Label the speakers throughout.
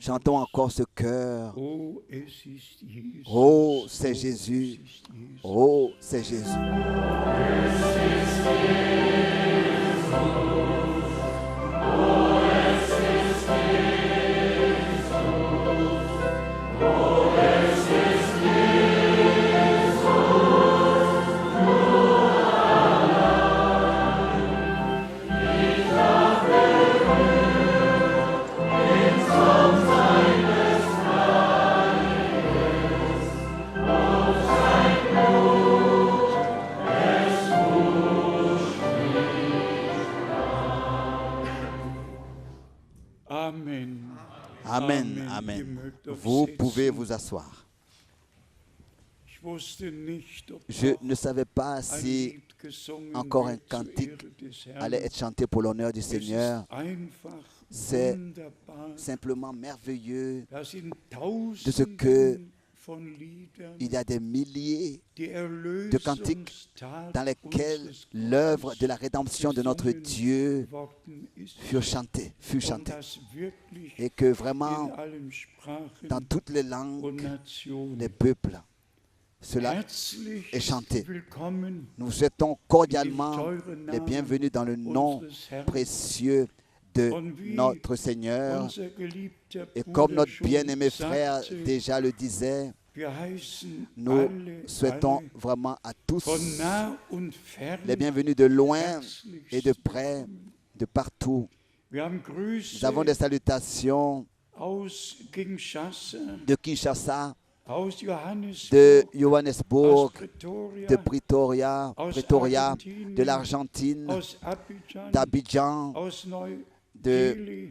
Speaker 1: Chantons encore ce chœur.
Speaker 2: Oh, es ist Jesus.
Speaker 1: Oh, c'est Jésus.
Speaker 2: Es ist Jesus.
Speaker 1: Oh, c'est Jésus.
Speaker 2: Amen.
Speaker 1: Amen,
Speaker 2: Ihr
Speaker 1: amen.
Speaker 2: mögt euch
Speaker 1: Vous
Speaker 2: setzen.
Speaker 1: pouvez vous asseoir.
Speaker 2: Ich wusste nicht, ob
Speaker 1: Je
Speaker 2: noch
Speaker 1: ne savais pas
Speaker 2: ein
Speaker 1: si
Speaker 2: Lied gesungen
Speaker 1: encore un
Speaker 2: wird zur
Speaker 1: cantique
Speaker 2: Ehre des Herrn.
Speaker 1: allait être chanté pour l'honneur du
Speaker 2: Es ist
Speaker 1: Seigneur.
Speaker 2: einfach
Speaker 1: C'est
Speaker 2: wunderbar,
Speaker 1: simplement merveilleux
Speaker 2: dass in
Speaker 1: de ce que
Speaker 2: Tausenden von Liedern
Speaker 1: il y a des milliers
Speaker 2: die
Speaker 1: de cantiques
Speaker 2: Erlösungstat
Speaker 1: dans lesquels
Speaker 2: unseres
Speaker 1: l'œuvre
Speaker 2: Gottes
Speaker 1: de la rédemption de notre
Speaker 2: gesungen
Speaker 1: Dieu
Speaker 2: worden ist
Speaker 1: fut chantée,
Speaker 2: und dass wirklich
Speaker 1: et que vraiment
Speaker 2: in allen Sprachen
Speaker 1: dans toutes les
Speaker 2: und
Speaker 1: langues
Speaker 2: Nationen
Speaker 1: des peuples, cela
Speaker 2: herzlich
Speaker 1: est chanté.
Speaker 2: willkommen
Speaker 1: Nous souhaitons cordialement les bienvenus dans le nom
Speaker 2: unseres Herrn.
Speaker 1: précieux de
Speaker 2: Und wie
Speaker 1: notre Seigneur.
Speaker 2: unser geliebter
Speaker 1: Et
Speaker 2: Bruder
Speaker 1: comme notre
Speaker 2: schon
Speaker 1: bien-aimé frère
Speaker 2: sagte,
Speaker 1: déjà le disait,
Speaker 2: wir heißen
Speaker 1: nous
Speaker 2: alle,
Speaker 1: souhaitons
Speaker 2: alle
Speaker 1: vraiment à tous
Speaker 2: von nah und fern
Speaker 1: les bienvenus de loin
Speaker 2: herzlichst
Speaker 1: et de près, de partout.
Speaker 2: Wir haben Grüße
Speaker 1: Nous avons des salutations
Speaker 2: aus Kinshasa,
Speaker 1: de Kinshasa,
Speaker 2: aus Johannesburg,
Speaker 1: de
Speaker 2: aus
Speaker 1: Johannesburg,
Speaker 2: Pretoria,
Speaker 1: de Pretoria,
Speaker 2: aus
Speaker 1: Pretoria,
Speaker 2: Argentinien,
Speaker 1: de l'Argentine,
Speaker 2: aus Abidjan,
Speaker 1: d'Abidjan,
Speaker 2: aus
Speaker 1: de
Speaker 2: Neu-Delhi,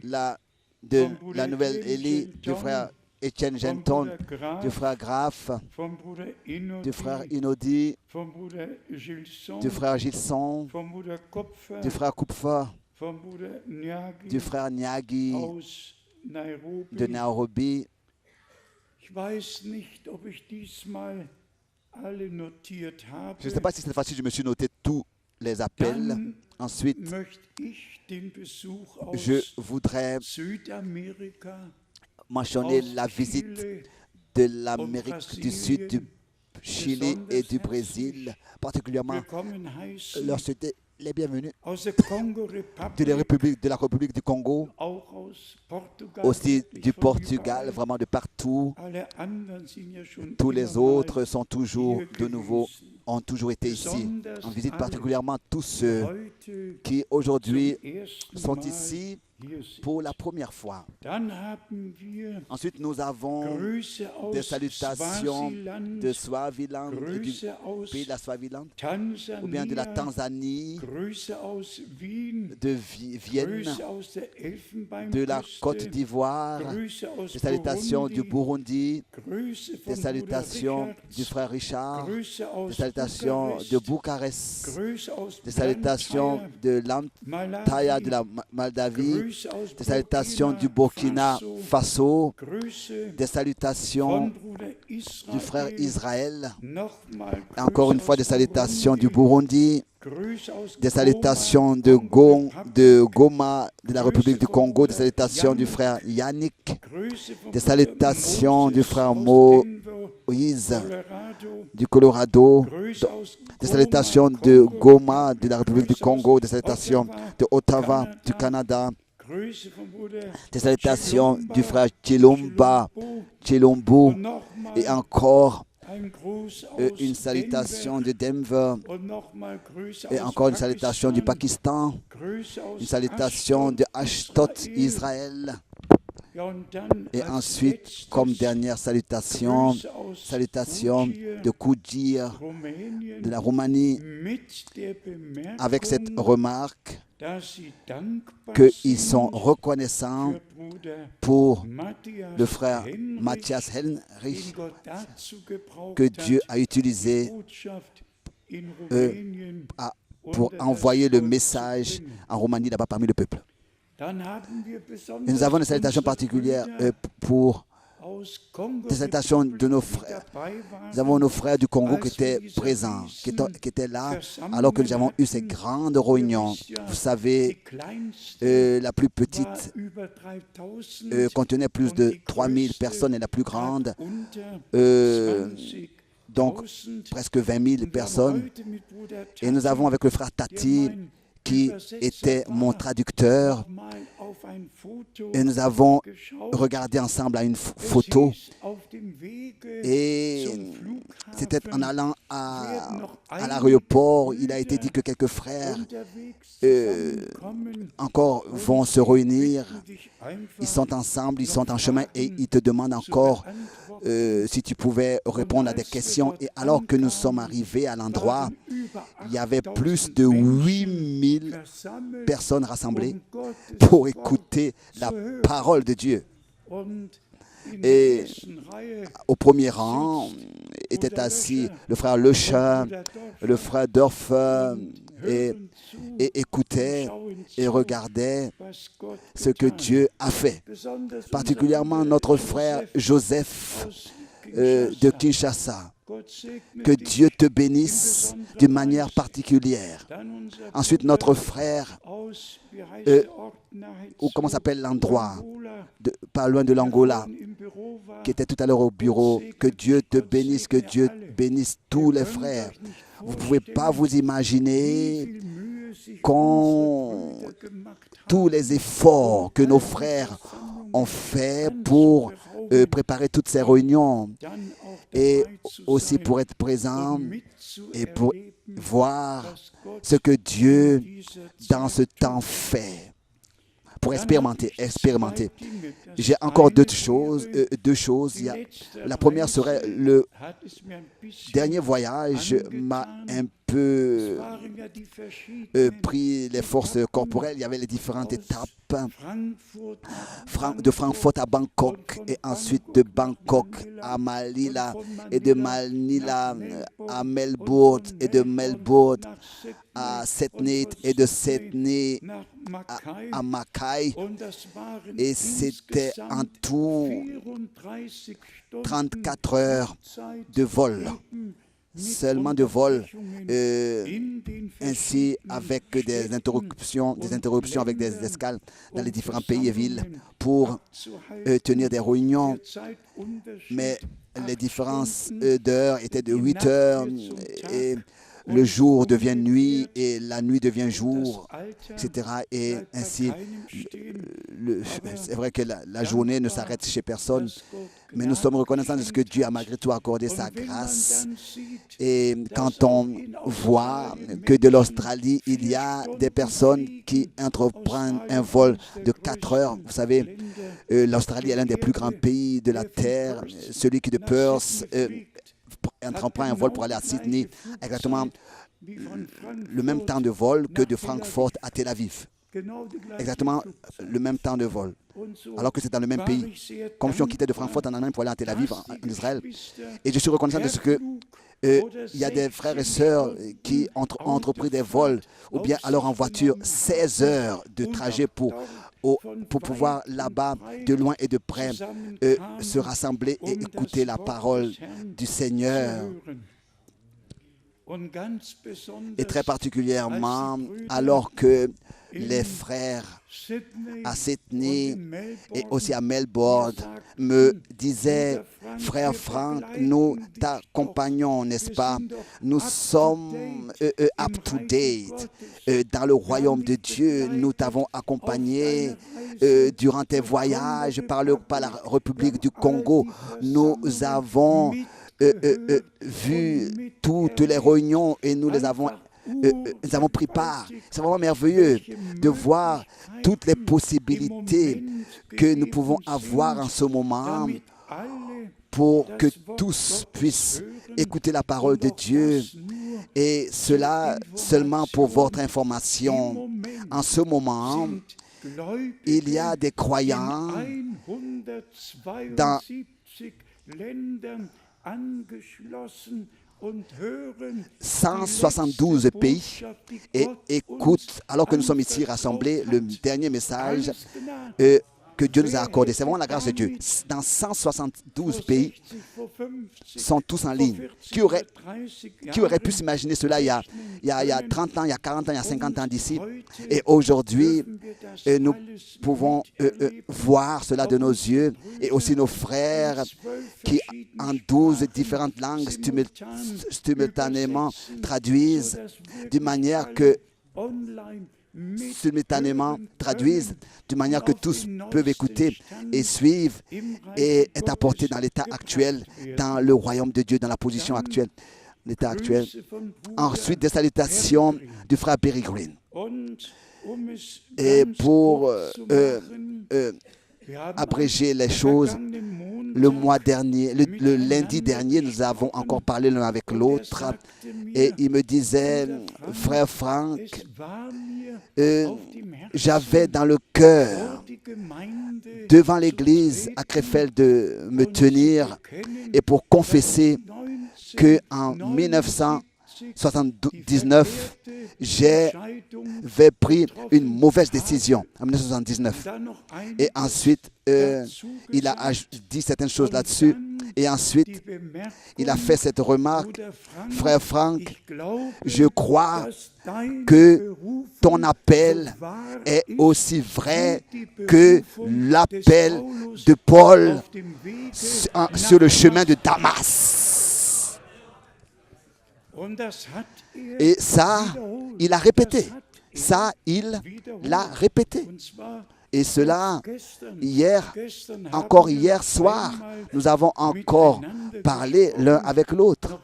Speaker 1: la Nouvelle-Élie, du frère Etienne
Speaker 2: vom
Speaker 1: Genton,
Speaker 2: Bruder Graf,
Speaker 1: du frère Graf,
Speaker 2: vom Bruder Inodi,
Speaker 1: du frère Inodi,
Speaker 2: vom Bruder Gilson,
Speaker 1: du frère Gilson,
Speaker 2: vom Bruder Kopfer,
Speaker 1: du frère Kupfer,
Speaker 2: vom Bruder Nyagi,
Speaker 1: du frère Nyagi
Speaker 2: aus Nairobi.
Speaker 1: de Nairobi.
Speaker 2: Ich weiß nicht, ob ich diesmal alle notiert habe.
Speaker 1: Je ne sais pas si cette fois-ci je me suis noté tous les appels.
Speaker 2: Dann
Speaker 1: Ensuite,
Speaker 2: möchte ich den Besuch
Speaker 1: je
Speaker 2: aus
Speaker 1: voudrais
Speaker 2: Südamerika,
Speaker 1: mentionner
Speaker 2: aus
Speaker 1: la visite
Speaker 2: Chile
Speaker 1: de l'Amérique du Sud, du Chili et du
Speaker 2: besonders
Speaker 1: Brésil, particulièrement
Speaker 2: willkommen heißen,
Speaker 1: leur souhaiter les bienvenus
Speaker 2: aus der Kongo-Republik,
Speaker 1: de la République du Congo,
Speaker 2: auch aus Portugal,
Speaker 1: aussi
Speaker 2: wirklich
Speaker 1: du
Speaker 2: von
Speaker 1: Portugal,
Speaker 2: überall.
Speaker 1: vraiment de partout.
Speaker 2: Alle anderen sind ja schon
Speaker 1: Tous les
Speaker 2: immer mal
Speaker 1: autres sont toujours
Speaker 2: hier
Speaker 1: de nouveau,
Speaker 2: gewesen.
Speaker 1: ont toujours été ici.
Speaker 2: Besonders
Speaker 1: On visite
Speaker 2: alle,
Speaker 1: particulièrement tous ceux
Speaker 2: heute
Speaker 1: qui aujourd'hui
Speaker 2: zum ersten
Speaker 1: sont
Speaker 2: Mal
Speaker 1: ici
Speaker 2: hier sind.
Speaker 1: pour la première fois.
Speaker 2: Dann haben wir
Speaker 1: Ensuite, nous avons
Speaker 2: Grüße aus
Speaker 1: des salutations
Speaker 2: Swasiland,
Speaker 1: de Swaziland, et du
Speaker 2: Grüße aus
Speaker 1: pays de la Swaziland,
Speaker 2: Tansania,
Speaker 1: ou bien de la Tanzanie,
Speaker 2: Grüße aus Wien,
Speaker 1: de Vienne,
Speaker 2: Grüße aus der
Speaker 1: de la Côte
Speaker 2: Elfenbeinküste,
Speaker 1: d'Ivoire,
Speaker 2: Grüße aus
Speaker 1: des salutations du
Speaker 2: Burundi,
Speaker 1: Burundi,
Speaker 2: Grüße
Speaker 1: des
Speaker 2: von Bruder
Speaker 1: salutations
Speaker 2: Richard,
Speaker 1: du frère Richard,
Speaker 2: Grüße
Speaker 1: des
Speaker 2: aus
Speaker 1: salutations de
Speaker 2: Bukarest,
Speaker 1: Bucarest,
Speaker 2: Grüße aus
Speaker 1: des salutations
Speaker 2: Blantyre,
Speaker 1: de l'Antaya
Speaker 2: Malawi,
Speaker 1: de la Moldavie,
Speaker 2: Grüße aus
Speaker 1: des salutations du Burkina Faso,
Speaker 2: Grüße
Speaker 1: des salutations
Speaker 2: von Bruder
Speaker 1: du frère
Speaker 2: Israel,
Speaker 1: Israël,
Speaker 2: nochmal
Speaker 1: et encore une fois des salutations du Burundi,
Speaker 2: Grüße aus
Speaker 1: des
Speaker 2: Goma,
Speaker 1: salutations de,
Speaker 2: Congo Republic,
Speaker 1: de Goma, de la République du Congo, des salutations du frère Yannick,
Speaker 2: Grüße von
Speaker 1: des
Speaker 2: Bruder
Speaker 1: salutations
Speaker 2: Moses
Speaker 1: du frère
Speaker 2: aus
Speaker 1: Moïse
Speaker 2: Denver, Colorado,
Speaker 1: du Colorado,
Speaker 2: Grüße aus
Speaker 1: des
Speaker 2: Goma,
Speaker 1: salutations de
Speaker 2: Congo,
Speaker 1: Goma, de la République du
Speaker 2: Grüße aus
Speaker 1: Congo, des salutations de Ottawa,
Speaker 2: Canada,
Speaker 1: du Canada,
Speaker 2: Grüße von Bruder
Speaker 1: des salutations
Speaker 2: Chilomba,
Speaker 1: du frère Chilomba, Chilombo,
Speaker 2: und nochmal
Speaker 1: et encore
Speaker 2: ein Gruß
Speaker 1: une
Speaker 2: aus
Speaker 1: salutation de Denver,
Speaker 2: und nochmal Grüße
Speaker 1: et
Speaker 2: aus
Speaker 1: encore une salutation du Pakistan,
Speaker 2: Grüße aus
Speaker 1: une salutation de Ashtot, Israël,
Speaker 2: Ja, und dann
Speaker 1: et
Speaker 2: als
Speaker 1: ensuite,
Speaker 2: letztes
Speaker 1: comme dernière salutation,
Speaker 2: Grüße aus
Speaker 1: salutation
Speaker 2: Fugir,
Speaker 1: de Koudir,
Speaker 2: Rumänien,
Speaker 1: de la Roumanie,
Speaker 2: mit der Bemerkung,
Speaker 1: avec cette remarque
Speaker 2: dass sie dankbar
Speaker 1: qu'ils
Speaker 2: sind
Speaker 1: sont reconnaissants
Speaker 2: für Bruder
Speaker 1: pour
Speaker 2: Matthias
Speaker 1: le frère
Speaker 2: Henrich,
Speaker 1: Matthias Henrich,
Speaker 2: den Gott dazu gebraucht
Speaker 1: que Dieu
Speaker 2: hat,
Speaker 1: a utilisé
Speaker 2: die Botschaft in Rumänien
Speaker 1: pour
Speaker 2: unter
Speaker 1: envoyer
Speaker 2: das
Speaker 1: le
Speaker 2: Volk zu
Speaker 1: message
Speaker 2: bringen.
Speaker 1: en Roumanie, là-bas parmi le peuple.
Speaker 2: Dann haben wir
Speaker 1: Et nous avons
Speaker 2: besonders
Speaker 1: une salutation
Speaker 2: unsere
Speaker 1: particulière
Speaker 2: Brüder
Speaker 1: pour des salutations de nos frères. Nous avons nos frères du Congo qui étaient présents, qui étaient là, alors que nous avons eu ces grandes réunions. Vous savez, la plus petite contenait plus de 3000 personnes et la plus grande, donc presque 20 000 personnes. Et nous avons avec le frère Tati, qui était mon traducteur, et nous avons regardé ensemble à une photo, et c'était en allant à l'aéroport. Il a été dit que quelques frères encore vont se réunir. Ils sont ensemble, ils sont en chemin et ils te demandent encore si tu pouvais répondre à des questions. Et alors que nous sommes arrivés à l'endroit, il y avait plus de 8000 personnes rassemblées pour écouter la parole de Dieu. Et au premier rang étaient assis le frère Lechat, le frère Dorfer, et écoutaient et regardaient ce que Dieu a fait. Particulièrement notre frère Joseph de Kinshasa. Que Dieu te bénisse d'une manière particulière. Ensuite, notre frère, ou comment s'appelle l'endroit, pas loin de l'Angola, qui était tout à l'heure au bureau. Que Dieu te bénisse, que Dieu bénisse tous les frères. Vous ne pouvez pas vous imaginer tous les efforts que nos frères ont fait pour préparer toutes ces réunions et aussi pour être présents et pour voir ce que Dieu dans ce temps fait, pour expérimenter. J'ai encore deux choses. La première serait le dernier voyage m'a un peu pris les forces corporelles. Il y avait les différentes étapes de Francfort à Bangkok et ensuite de Bangkok à Manila et de Manila à Melbourne et de Melbourne à Sydney et de Sydney à Mackay, et c'était en tout 34 heures de vol, seulement de vol, ainsi avec des interruptions avec des escales dans les différents pays et villes pour tenir des réunions. Mais les différences d'heures étaient de 8 heures et le jour devient nuit et la nuit devient jour, etc. Et ainsi, c'est vrai que la journée ne s'arrête chez personne, mais nous sommes reconnaissants de ce que Dieu a malgré tout accordé sa grâce. Et quand on voit que de l'Australie, il y a des personnes qui entreprennent un vol de 4 heures, vous savez, l'Australie est l'un des plus grands pays de la Terre, celui qui de Perth entreprend un vol pour aller à Sydney, exactement le même temps de vol que de Francfort à Tel Aviv. Exactement le même temps de vol, alors que c'est dans le même pays. Comme si on quittait de Francfort en Allemagne pour aller à Tel Aviv, en Israël. Et je suis reconnaissant de ce que il y a des frères et sœurs qui ont entrepris des vols, ou bien alors en voiture, 16 heures de trajet pour pouvoir là-bas, de loin et de près, se rassembler et écouter la parole du Seigneur. Et très particulièrement, alors que les frères à Sydney et aussi à Melbourne me disaient: frère Franck, nous t'accompagnons, n'est-ce pas? Nous sommes up-to-date dans le royaume de Dieu. Nous t'avons accompagné durant tes voyages par la République du Congo. Nous avons vu toutes les réunions et nous avons pris part. C'est vraiment merveilleux de voir toutes les possibilités que nous pouvons avoir en ce moment pour que tous puissent écouter la parole de Dieu. Et cela seulement pour votre information. En ce moment, il y a des croyants dans 172 pays et écoutent, alors que nous sommes ici rassemblés, le dernier message que Dieu nous a accordé. C'est vraiment la grâce de Dieu. Dans 172 pays, sont tous en ligne. Qui aurait pu s'imaginer cela il y a 30 ans, il y a 40 ans, il y a 50 ans d'ici? Et aujourd'hui, nous pouvons voir cela de nos yeux, et aussi nos frères qui en 12 différentes langues simultanément traduisent d'une manière que tous peuvent écouter et suivre et être apportés dans l'état actuel, dans le royaume de Dieu, dans la position actuelle, l'état actuel. Ensuite, des salutations du frère Billy Graham. Et pour abréger les choses, le mois dernier, le lundi dernier, nous avons encore parlé l'un avec l'autre, et il me disait, frère Frank, j'avais dans le cœur, devant l'église à Krefeld, de me tenir et pour confesser qu'en 1979, j'avais pris une mauvaise décision en 1979. Et ensuite, il a dit certaines choses là-dessus. Et ensuite, il a fait cette remarque, frère Frank, je crois que ton appel est aussi vrai que l'appel de Paul sur le chemin de Damas. Et ça, il a répété. Ça, il l'a répété. Et cela, hier soir, nous avons encore parlé l'un avec l'autre.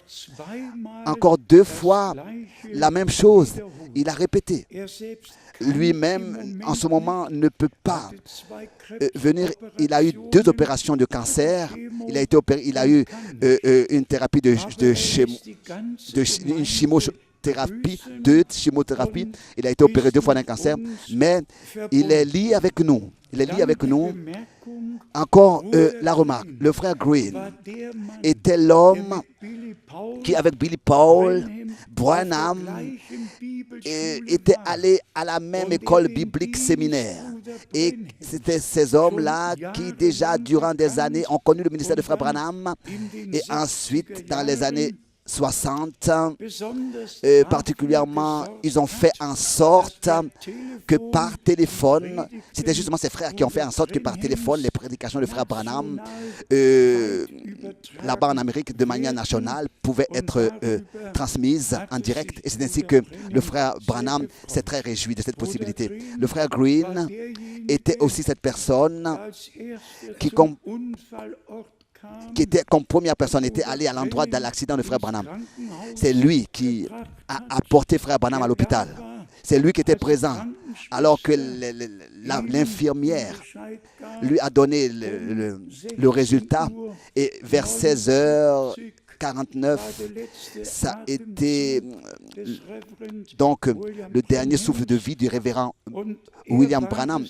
Speaker 1: Encore 2 fois la même chose. Il a répété. Lui-même, en ce moment, ne peut pas venir. Il a eu 2 opérations de cancer. Il a été opéré. Il a eu une thérapie une chimiothérapie. Il a été opéré 2 fois d'un cancer. Mais il est lié avec nous. Encore la remarque. Le frère Green était l'homme qui, avec Billy Paul, Branham, était allé à la même école biblique séminaire. Et c'était ces hommes-là qui, déjà durant des années, ont connu le ministère de frère Branham. Et ensuite, dans les années 60, particulièrement, ils ont fait en sorte que par téléphone, c'était justement ces frères qui ont fait en sorte que par téléphone, les prédications de frère Branham, là-bas en Amérique, de manière nationale, pouvaient être transmises en direct. Et c'est ainsi que le frère Branham s'est très réjoui de cette possibilité. Le frère Green était aussi cette personne qui était comme première personne, était allé à l'endroit de l'accident de frère Branham. C'est lui qui a apporté frère Branham à l'hôpital. C'est lui qui était présent, alors que l'infirmière lui a donné le résultat. Et vers 16h49, ça a été donc le dernier souffle de vie du révérend William Branham,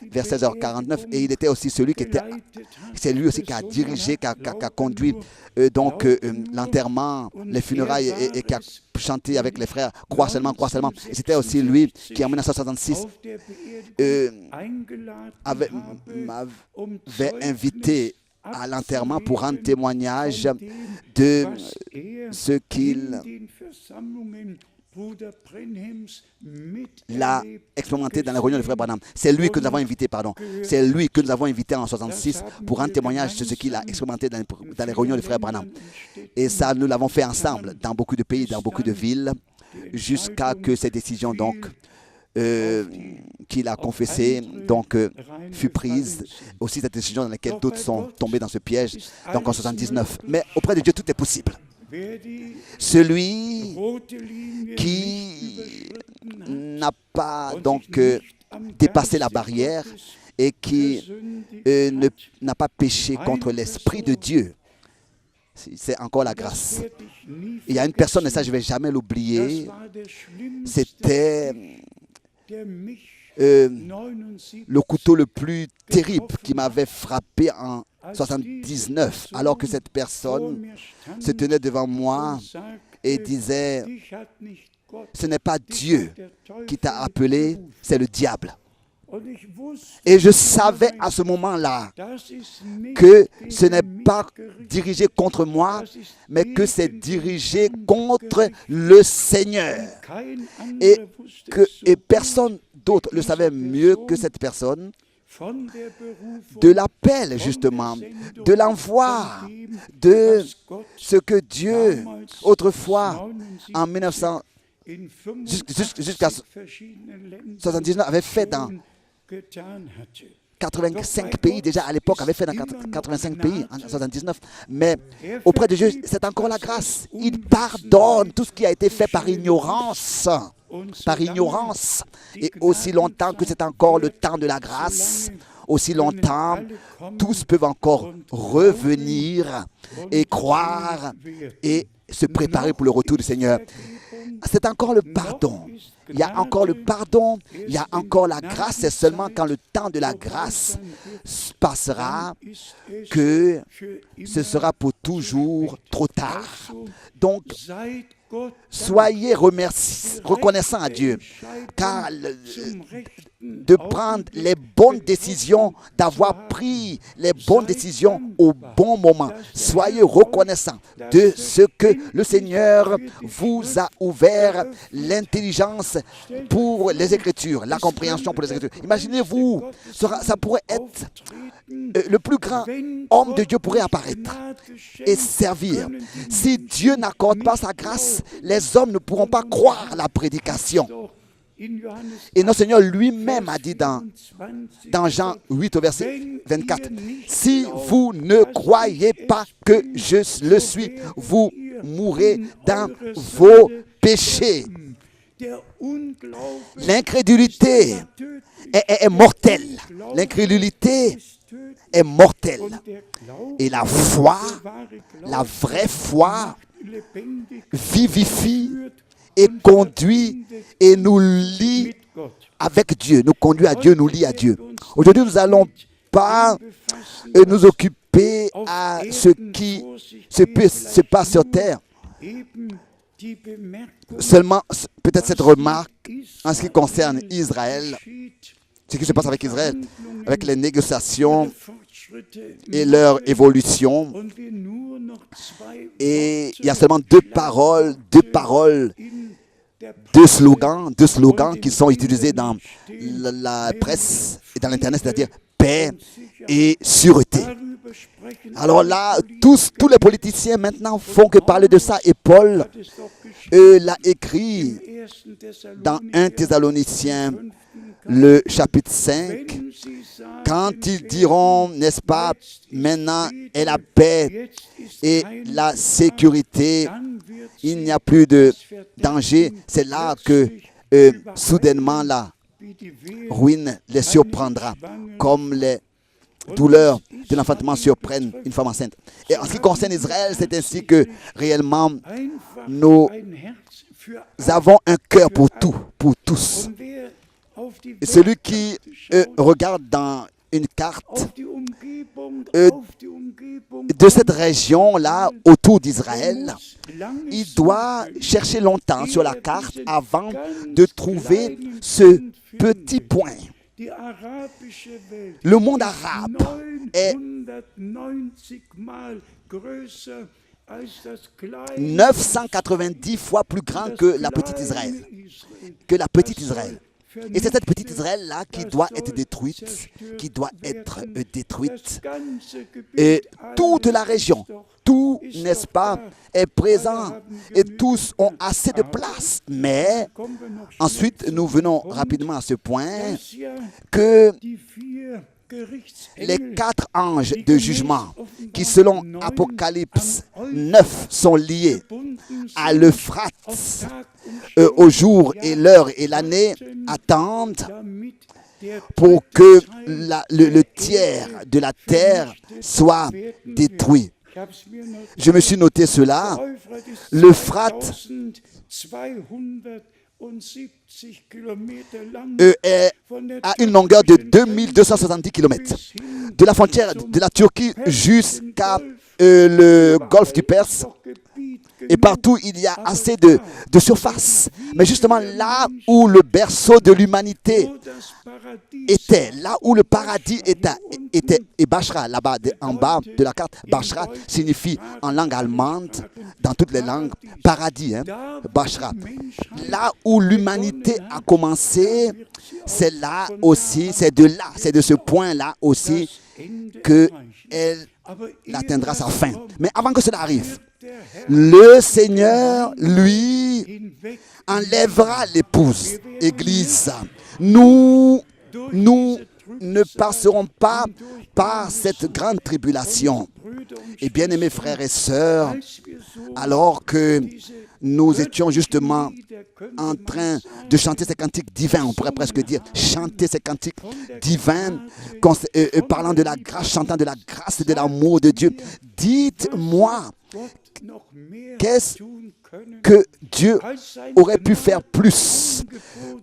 Speaker 1: vers 16h49, et il était aussi celui qui était, c'est lui aussi qui a dirigé, qui a conduit l'enterrement, les funérailles, et qui a chanté avec les frères « Crois seulement, crois seulement ». Et c'était aussi lui qui, en 1966, m'avait invité à l'enterrement pour rendre témoignage de ce qu'il l'a expérimenté dans les réunions de frère Branham. C'est lui que nous avons invité, C'est lui que nous avons invité en 66 pour rendre témoignage de ce qu'il a expérimenté dans les réunions de frère Branham. Et ça, nous l'avons fait ensemble dans beaucoup de pays, dans beaucoup de villes, jusqu'à que cette décision, qu'il a confessée, fut prise. Aussi cette décision dans laquelle d'autres sont tombés dans ce piège, en 79. Mais auprès de Dieu, tout est possible. Celui qui n'a pas dépassé la barrière et qui n'a pas péché contre l'Esprit de Dieu, c'est encore la grâce. Il y a une personne, et ça je ne vais jamais l'oublier, c'était le couteau le plus terrible qui m'avait frappé en 79, alors que cette personne se tenait devant moi et disait « Ce n'est pas Dieu qui t'a appelé, c'est le diable. Et je savais à ce moment-là que ce n'est pas dirigé contre moi, mais que c'est dirigé contre le Seigneur. Et personne d'autre le savait mieux que cette personne de l'appel, justement, de l'envoi, de ce que Dieu, autrefois, en 1900, jusqu'à 79, avait fait dans 85 pays, déjà à l'époque, avait fait dans 85 pays, en 79. Mais auprès de Dieu, c'est encore la grâce. Il pardonne tout ce qui a été fait par ignorance. Par ignorance. Et aussi longtemps que c'est encore le temps de la grâce, aussi longtemps, tous peuvent encore revenir et croire et se préparer pour le retour du Seigneur. C'est encore le pardon. Il y a encore le pardon, il y a encore la grâce. C'est seulement quand le temps de la grâce passera que ce sera pour toujours trop tard. Donc, soyez reconnaissants à Dieu, car de prendre les bonnes décisions, d'avoir pris les bonnes décisions au bon moment. Soyez reconnaissants de ce que le Seigneur vous a ouvert l'intelligence pour les Écritures, la compréhension pour les Écritures. Imaginez-vous, ça pourrait être le plus grand homme de Dieu pourrait apparaître et servir. Si Dieu n'accorde pas sa grâce, les hommes ne pourront pas croire la prédication. Et notre Seigneur lui-même a dit dans Jean 8 au verset 24, « Si vous ne croyez pas que je le suis, vous mourrez dans vos péchés. » L'incrédulité est mortelle. L'incrédulité est mortelle. Et la foi, la vraie foi, vivifie et conduit et nous lie avec Dieu. Nous conduit à Dieu, nous lie à Dieu. Aujourd'hui, nous n'allons pas nous occuper à ce qui se passe sur terre. Seulement, peut-être cette remarque en ce qui concerne Israël, ce qui se passe avec Israël, avec les négociations et leur évolution. Et il y a seulement deux slogans qui sont utilisés dans la presse et dans l'Internet, c'est-à-dire paix et sûreté. Alors là, tous les politiciens maintenant font que parler de ça. Et Paul l'a écrit dans 1 Thessaloniciens, le chapitre 5, quand ils diront, n'est-ce pas, maintenant est la paix et la sécurité, il n'y a plus de danger, c'est là que soudainement la ruine les surprendra, comme les douleurs de l'enfantement surprennent une femme enceinte. Et en ce qui concerne Israël, c'est ainsi que réellement nous avons un cœur pour tout, pour tous. Et celui qui regarde dans une carte de cette région-là, autour d'Israël, il doit chercher longtemps sur la carte avant de trouver ce petit point. Le monde arabe est 990 fois plus grand que la petite Israël. Et c'est cette petite Israël-là qui doit être détruite, Et toute la région, tout, n'est-ce pas, est présent et tous ont assez de place. Mais ensuite, nous venons rapidement à ce point que les 4 anges de jugement qui, selon Apocalypse 9, sont liés à l'Euphrate au jour et l'heure et l'année, attendent pour que le tiers de la terre soit détruit. Je me suis noté cela. L'Euphrate a une longueur de 2270 km. De la frontière de la Turquie jusqu'à le golfe du Perse, Et partout, il y a assez de surface. Mais justement, là où le berceau de l'humanité était, là où le paradis était et Bachra, là-bas, en bas de la carte, Bachra signifie en langue allemande, dans toutes les langues, paradis, Bachra. Là où l'humanité a commencé, c'est là aussi, c'est de ce point-là aussi qu'elle atteindra sa fin. Mais avant que cela arrive, le Seigneur, lui, enlèvera l'épouse, Église. Nous ne passerons pas par cette grande tribulation. Et bien aimés frères et sœurs, alors que nous étions justement en train de chanter ces cantiques divins, on pourrait presque dire chanter ces cantiques divins, parlant de la grâce, chantant de la grâce et de l'amour de Dieu. Dites-moi, qu'est-ce que Dieu aurait pu faire plus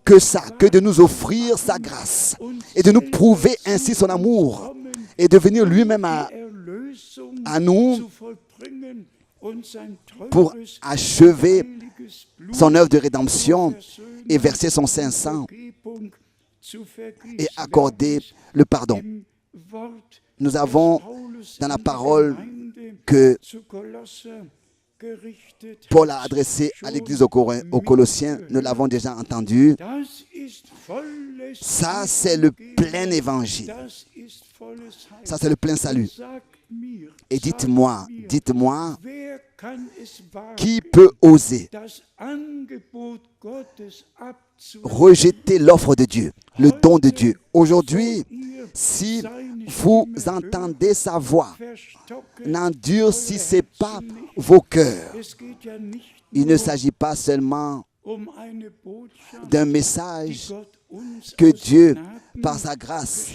Speaker 1: que ça, que de nous offrir sa grâce et de nous prouver ainsi son amour et de venir lui-même à nous pour achever son œuvre de rédemption et verser son saint sang et accorder le pardon. Nous avons dans la parole que Paul a adressée à l'église aux Colossiens, nous l'avons déjà entendu. Ça, c'est le plein évangile. Ça, c'est le plein salut. Et dites-moi, qui peut oser rejeter l'offre de Dieu, le don de Dieu? Aujourd'hui, si vous entendez sa voix, n'endurcissez pas vos cœurs. Il ne s'agit pas seulement d'un message que Dieu, par sa grâce,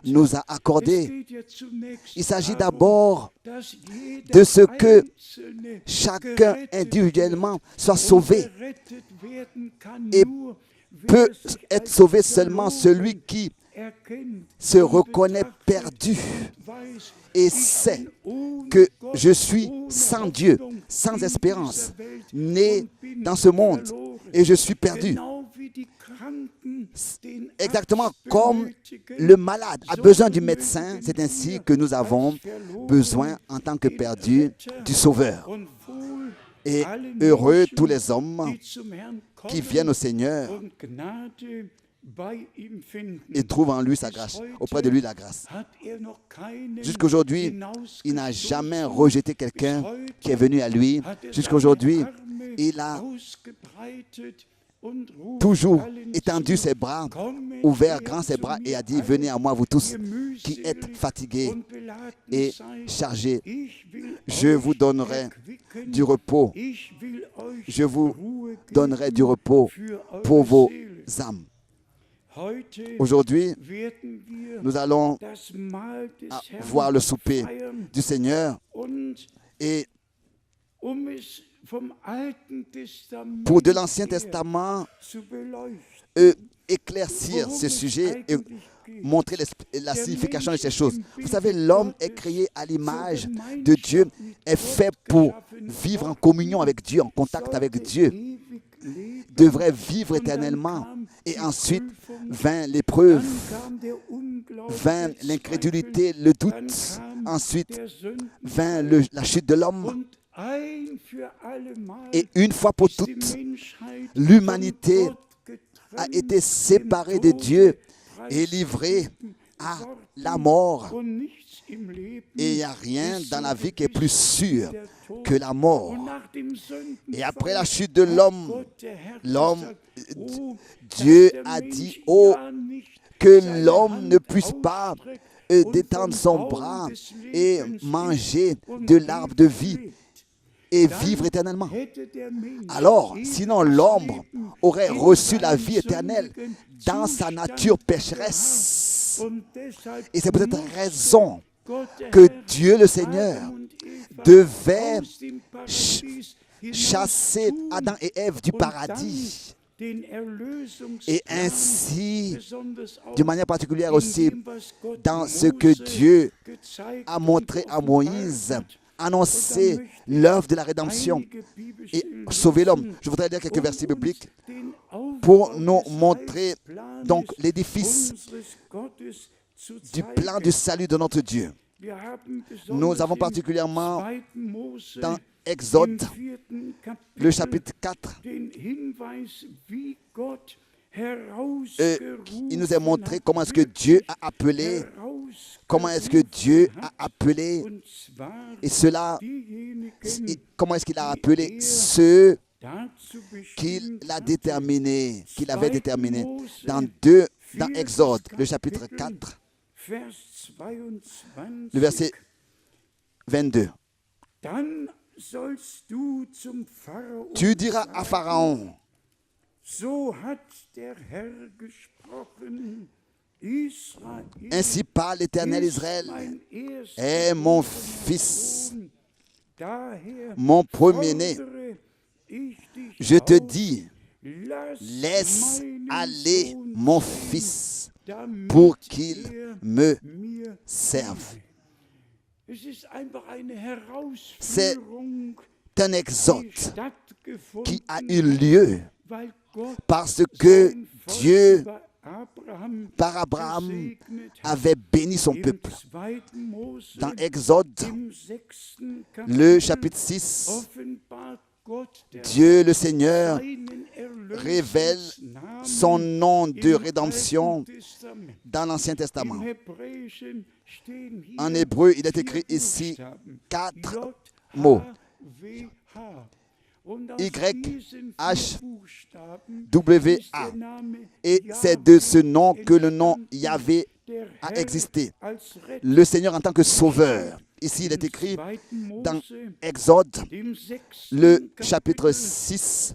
Speaker 1: nous a accordé. Il s'agit d'abord de ce que chacun individuellement soit sauvé. Et peut être sauvé seulement celui qui se reconnaît perdu et sait que je suis sans Dieu, sans espérance, né dans ce monde et je suis perdu. Exactement comme le malade a besoin du médecin, c'est ainsi que nous avons besoin en tant que perdus du Sauveur. Et heureux tous les hommes qui viennent au Seigneur et trouvent en lui sa grâce, auprès de lui la grâce. Jusqu'aujourd'hui, il n'a jamais rejeté quelqu'un qui est venu à lui. Jusqu'aujourd'hui, il a toujours étendu ses bras, ouvert grand ses bras et a dit: venez à moi vous tous qui êtes fatigués et chargés, je vous donnerai du repos. Je vous donnerai du repos pour vos âmes. Aujourd'hui, nous allons voir le souper du Seigneur et pour de l'Ancien Testament éclaircir ce sujet et montrer la signification de ces choses. Vous savez, l'homme est créé à l'image de Dieu, est fait pour vivre en communion avec Dieu, en contact avec Dieu, devrait vivre éternellement. Et ensuite vint l'épreuve, vint l'incrédulité, le doute. Ensuite vint la chute de l'homme. Et une fois pour toutes, l'humanité a été séparée de Dieu et livrée à la mort. Et il n'y a rien dans la vie qui est plus sûr que la mort. Et après la chute de l'homme, Dieu a dit: oh, que l'homme ne puisse pas détendre son bras et manger de l'arbre de vie et vivre éternellement. Alors, sinon l'homme aurait reçu la vie éternelle dans sa nature pécheresse. Et c'est pour cette raison que Dieu le Seigneur devait chasser Adam et Ève du paradis. Et ainsi, d'une manière particulière aussi, dans ce que Dieu a montré à Moïse annoncer l'œuvre de la rédemption et sauver l'homme. Je voudrais lire quelques versets bibliques pour nous montrer donc l'édifice du plan du salut de notre Dieu. Nous avons particulièrement dans Exode, le chapitre 4, il nous est montré comment est-ce que Dieu a appelé, et cela, comment est-ce qu'il a appelé ceux qu'il a déterminés, qu'il avait déterminés. Dans Exode, le chapitre 4, le verset 22. Tu diras à Pharaon, ainsi parle l'Éternel Israël, est mon fils, mon premier-né. Je te dis, laisse aller mon fils pour qu'il me serve. C'est un exode qui a eu lieu parce que Dieu, par Abraham, avait béni son peuple. Dans Exode, le chapitre 6, Dieu le Seigneur révèle son nom de rédemption dans l'Ancien Testament. En hébreu, il est écrit ici 4 mots. Y-H-W-A. Et c'est de ce nom que le nom Yahvé a existé. Le Seigneur en tant que sauveur. Ici, il est écrit dans Exode, le chapitre 6,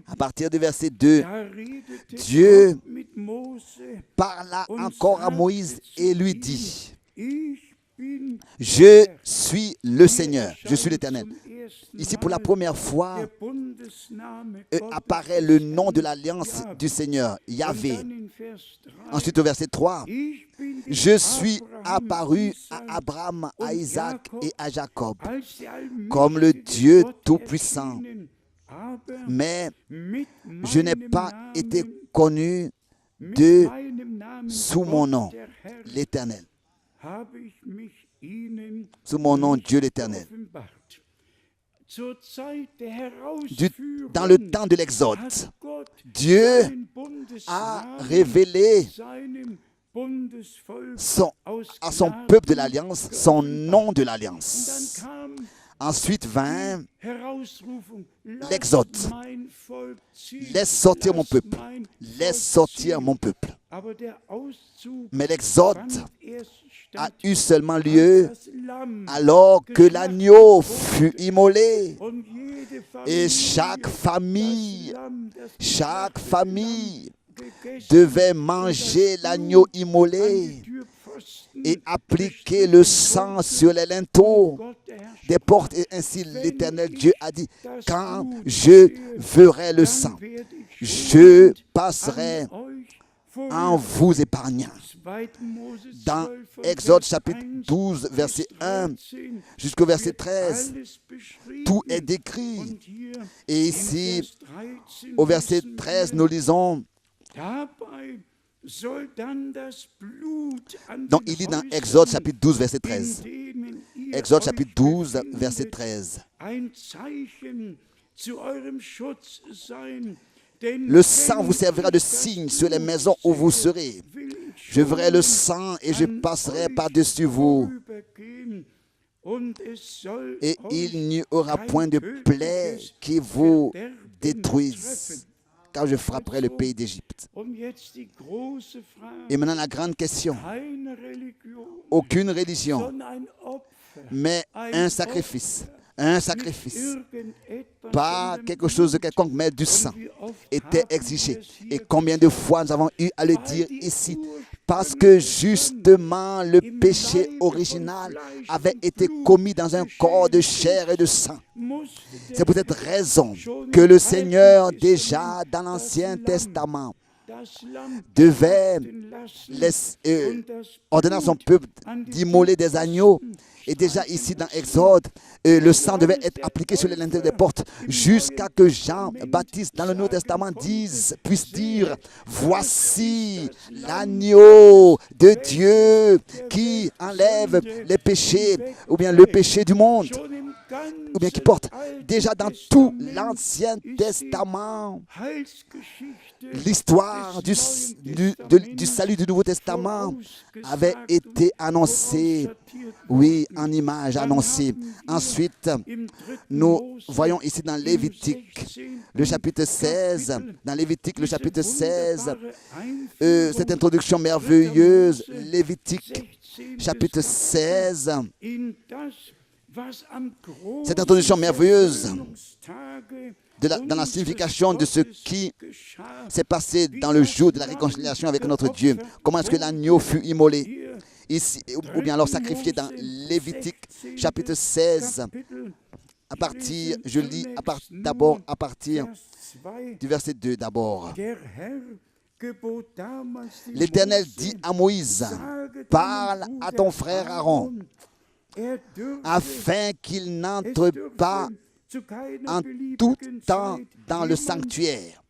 Speaker 1: à partir du verset 2, Dieu parla encore à Moïse et lui dit, je suis le Seigneur, je suis l'Éternel. Ici, pour la première fois, apparaît le nom de l'alliance du Seigneur, Yahvé. Ensuite, au verset 3, je suis apparu à Abraham, à Isaac et à Jacob, comme le Dieu Tout-Puissant. Mais je n'ai pas été connu sous mon nom, l'Éternel. Sous mon nom, Dieu l'Éternel. Dans le temps de l'Exode, Dieu a révélé à son peuple de l'Alliance son nom de l'Alliance. Ensuite vint l'Exode. Laisse sortir mon peuple. Laisse sortir mon peuple. Mais l'Exode a eu seulement lieu alors que l'agneau fut immolé. Et chaque famille devait manger l'agneau immolé et appliquer le sang sur les linteaux des portes. Et ainsi l'Éternel Dieu a dit, quand je verrai le sang, je passerai en vous épargnant. Dans Exode chapitre 12, verset 1 jusqu'au verset 13, tout est décrit. Et ici, au verset 13, nous lisons, donc il dit dans Exode chapitre 12, verset 13. Exode chapitre 12, verset 13. Le sang vous servira de signe sur les maisons où vous serez. Je verrai le sang et je passerai par-dessus vous. Et il n'y aura point de plaie qui vous détruise, car je frapperai le pays d'Égypte. Et maintenant la grande question. Aucune religion, mais un sacrifice. Un sacrifice, pas quelque chose de quelconque, mais du sang, était exigé. Et combien de fois nous avons eu à le dire ici, parce que justement le péché original avait été commis dans un corps de chair et de sang. C'est pour cette raison que le Seigneur, déjà dans l'Ancien Testament, devait ordonner à son peuple d'immoler des agneaux. Et déjà ici dans Exode, le sang devait être appliqué sur les linteaux des portes jusqu'à que Jean-Baptiste dans le Nouveau Testament puisse dire: voici l'agneau de Dieu qui enlève les péchés, ou bien le péché du monde, ou bien qui porte. Déjà dans tout l'Ancien Testament, l'histoire du salut du Nouveau Testament avait été annoncée, oui, en image annoncée. Ensuite, nous voyons ici dans Lévitique, le chapitre 16, dans Lévitique, le chapitre 16, cette introduction merveilleuse, Lévitique, chapitre 16, cette introduction merveilleuse dans la signification de ce qui s'est passé dans le jour de la réconciliation avec notre Dieu. Comment est-ce que l'agneau fut immolé ici, ou bien alors sacrifié dans Lévitique chapitre 16, à partir, je lis d'abord à partir du verset 2 d'abord. L'Éternel dit à Moïse: parle à ton frère Aaron, afin qu'il n'entre pas en tout temps dans le sanctuaire,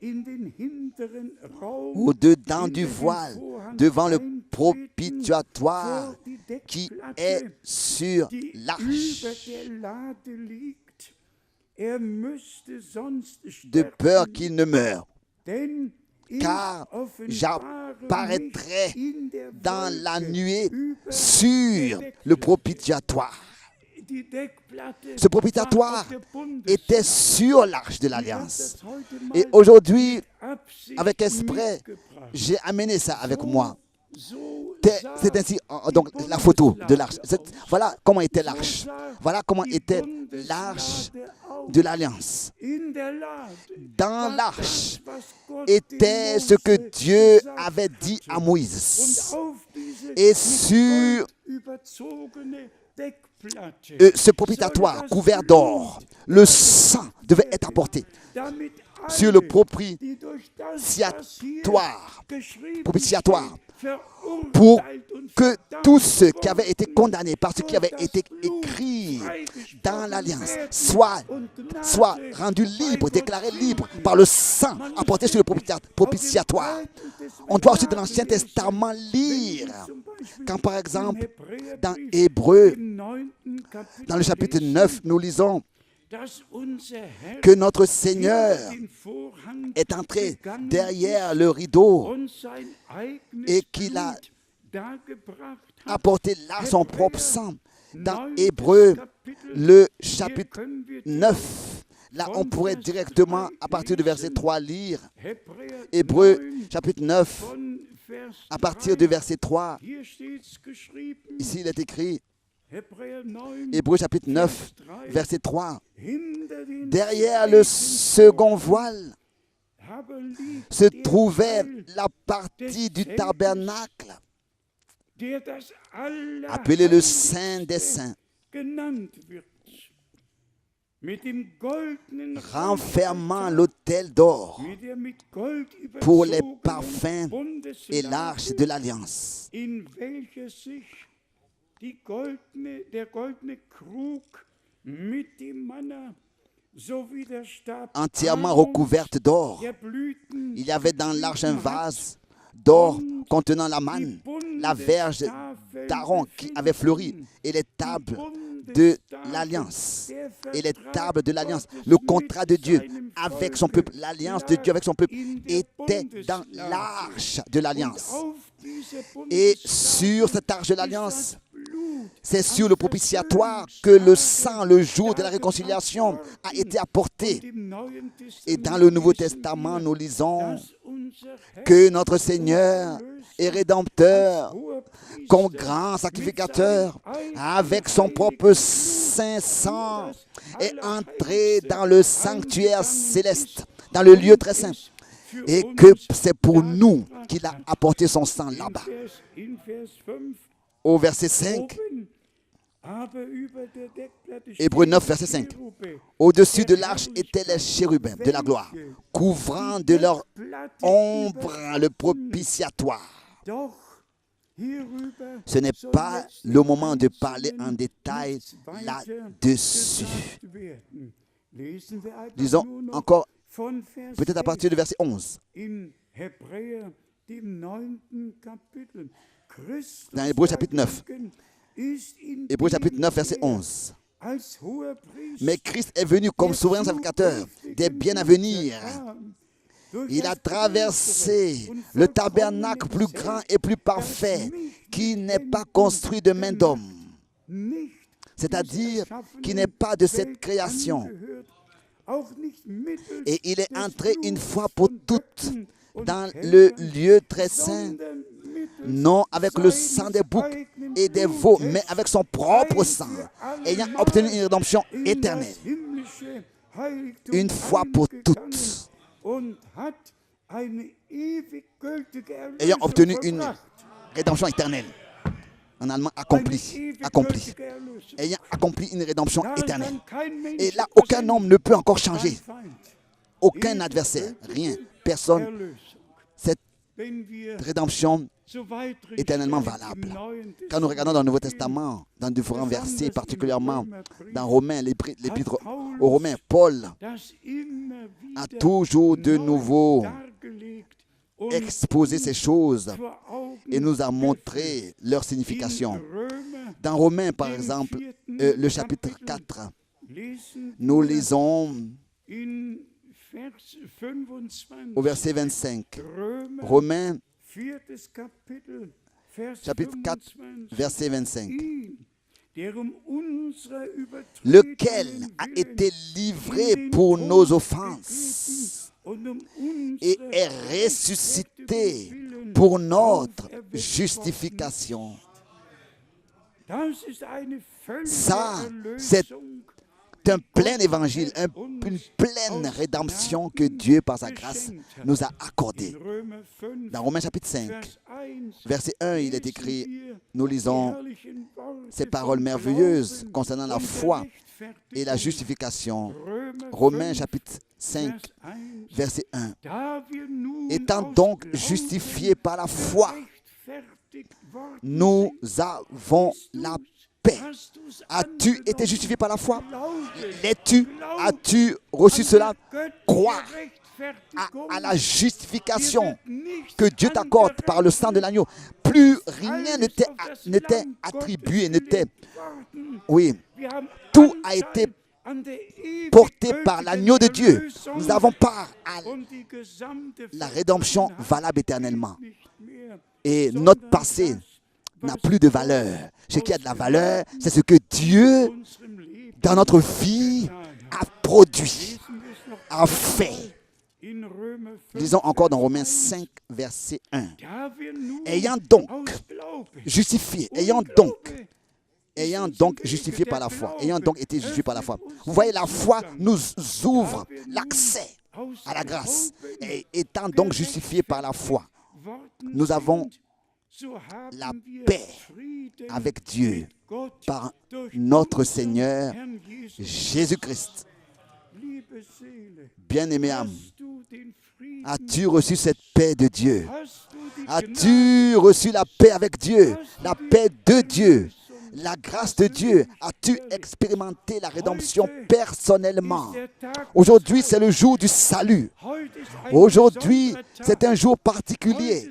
Speaker 1: au-dedans du voile, devant le propitiatoire qui est sur l'arche, de peur qu'il ne meure. Car j'apparaîtrai dans la nuée sur le propitiatoire. Ce propitiatoire était sur l'arche de l'Alliance. Et aujourd'hui, avec exprès, j'ai amené ça avec moi. C'est ainsi, donc la photo de l'arche. Voilà comment était l'arche. Voilà comment était l'arche de l'Alliance. Dans l'arche était ce que Dieu avait dit à Moïse. Et sur ce propitiatoire couvert d'or, le sang devait être apporté sur le propitiatoire pour que tous ceux qui avaient été condamnés par ce qui avait été écrit dans l'Alliance soient rendus libres, déclarés libres par le sang apporté sur le propitiatoire. On doit aussi dans l'Ancien Testament lire, quand par exemple dans Hébreux, dans le chapitre 9, nous lisons que notre Seigneur est entré derrière le rideau et qu'il a apporté là son propre sang. Dans Hébreux, le chapitre 9, là on pourrait directement à partir du verset 3 lire Hébreux chapitre 9 à partir du verset 3. Ici il est écrit Hébreux chapitre 9, verset 3. Derrière le second voile se trouvait la partie du tabernacle, appelée le Saint des Saints, renfermant l'autel d'or pour les parfums et l'arche de l'Alliance. Entièrement recouverte d'or. Il y avait dans l'arche un vase d'or contenant la manne, la verge d'Aaron qui avait fleuri et les tables de l'Alliance. Et les tables de l'Alliance, le contrat de Dieu avec son peuple, l'alliance de Dieu avec son peuple était dans l'arche de l'Alliance. Et sur cette arche de l'Alliance, c'est sur le propitiatoire que le sang, le jour de la réconciliation, a été apporté. Et dans le Nouveau Testament, nous lisons que notre Seigneur et Rédempteur, comme grand sacrificateur, avec son propre saint sang, est entré dans le sanctuaire céleste, dans le lieu très saint. Et que c'est pour nous qu'il a apporté son sang là-bas. Au verset 5, Hébreux 9, verset 5. Au-dessus de l'arche étaient les chérubins de la gloire, couvrant de leur ombre le propitiatoire. Ce n'est pas le moment de parler en détail là-dessus. Disons encore, peut-être à partir du verset 11. Dans Hébreux chapitre 9. Hébreux chapitre 9, verset 11. Mais Christ est venu comme souverain sacrificateur des biens à venir. Il a traversé le tabernacle plus grand et plus parfait qui n'est pas construit de main d'homme, c'est-à-dire qui n'est pas de cette création. Et il est entré une fois pour toutes dans le lieu très saint, non avec le sang des boucs et des veaux, mais avec son propre sang, ayant obtenu une rédemption éternelle, une fois pour toutes. Ayant obtenu une rédemption éternelle. En allemand, accompli. Ayant accompli une rédemption éternelle. Et là, aucun homme ne peut encore changer. Aucun adversaire, rien, personne. Cette rédemption éternellement valable. Quand nous regardons dans le Nouveau Testament, dans différents versets, particulièrement dans Romains, l'épître aux Romains, Paul a toujours de nouveau exposé ces choses et nous a montré leur signification. Dans Romains, par exemple, le chapitre 4, nous lisons au verset 25. Romains, chapitre 4, verset 25. Lequel a été livré pour nos offenses et est ressuscité pour notre justification. Ça, c'est un plein évangile, une pleine rédemption que Dieu, par sa grâce, nous a accordée. Dans Romains chapitre 5, verset 1, il est écrit, nous lisons ces paroles merveilleuses concernant la foi et la justification. Romains chapitre 5, verset 1. Étant donc justifiés par la foi, nous avons la paix. As-tu été justifié par la foi? L'es-tu? As-tu reçu cela? Croire à la justification que Dieu t'accorde par le sang de l'agneau. Plus rien ne t'est attribué, oui, tout a été porté par l'agneau de Dieu. Nous avons part à la rédemption valable éternellement. Et notre passé n'a plus de valeur. Ce qui a de la valeur, c'est ce que Dieu, dans notre vie, a produit, a fait. Lisons encore dans Romains 5, verset 1. Ayant donc justifié, ayant donc justifié par la foi, ayant donc été justifié par la foi. Vous voyez, la foi nous ouvre l'accès à la grâce. Et étant donc justifié par la foi, nous avons la paix avec Dieu par notre Seigneur Jésus-Christ. Bien-aimé âme, as-tu reçu cette paix de Dieu? As-tu reçu la paix avec Dieu? La paix de Dieu? La grâce de Dieu? As-tu expérimenté la rédemption personnellement? Aujourd'hui, c'est le jour du salut. Aujourd'hui, c'est un jour particulier.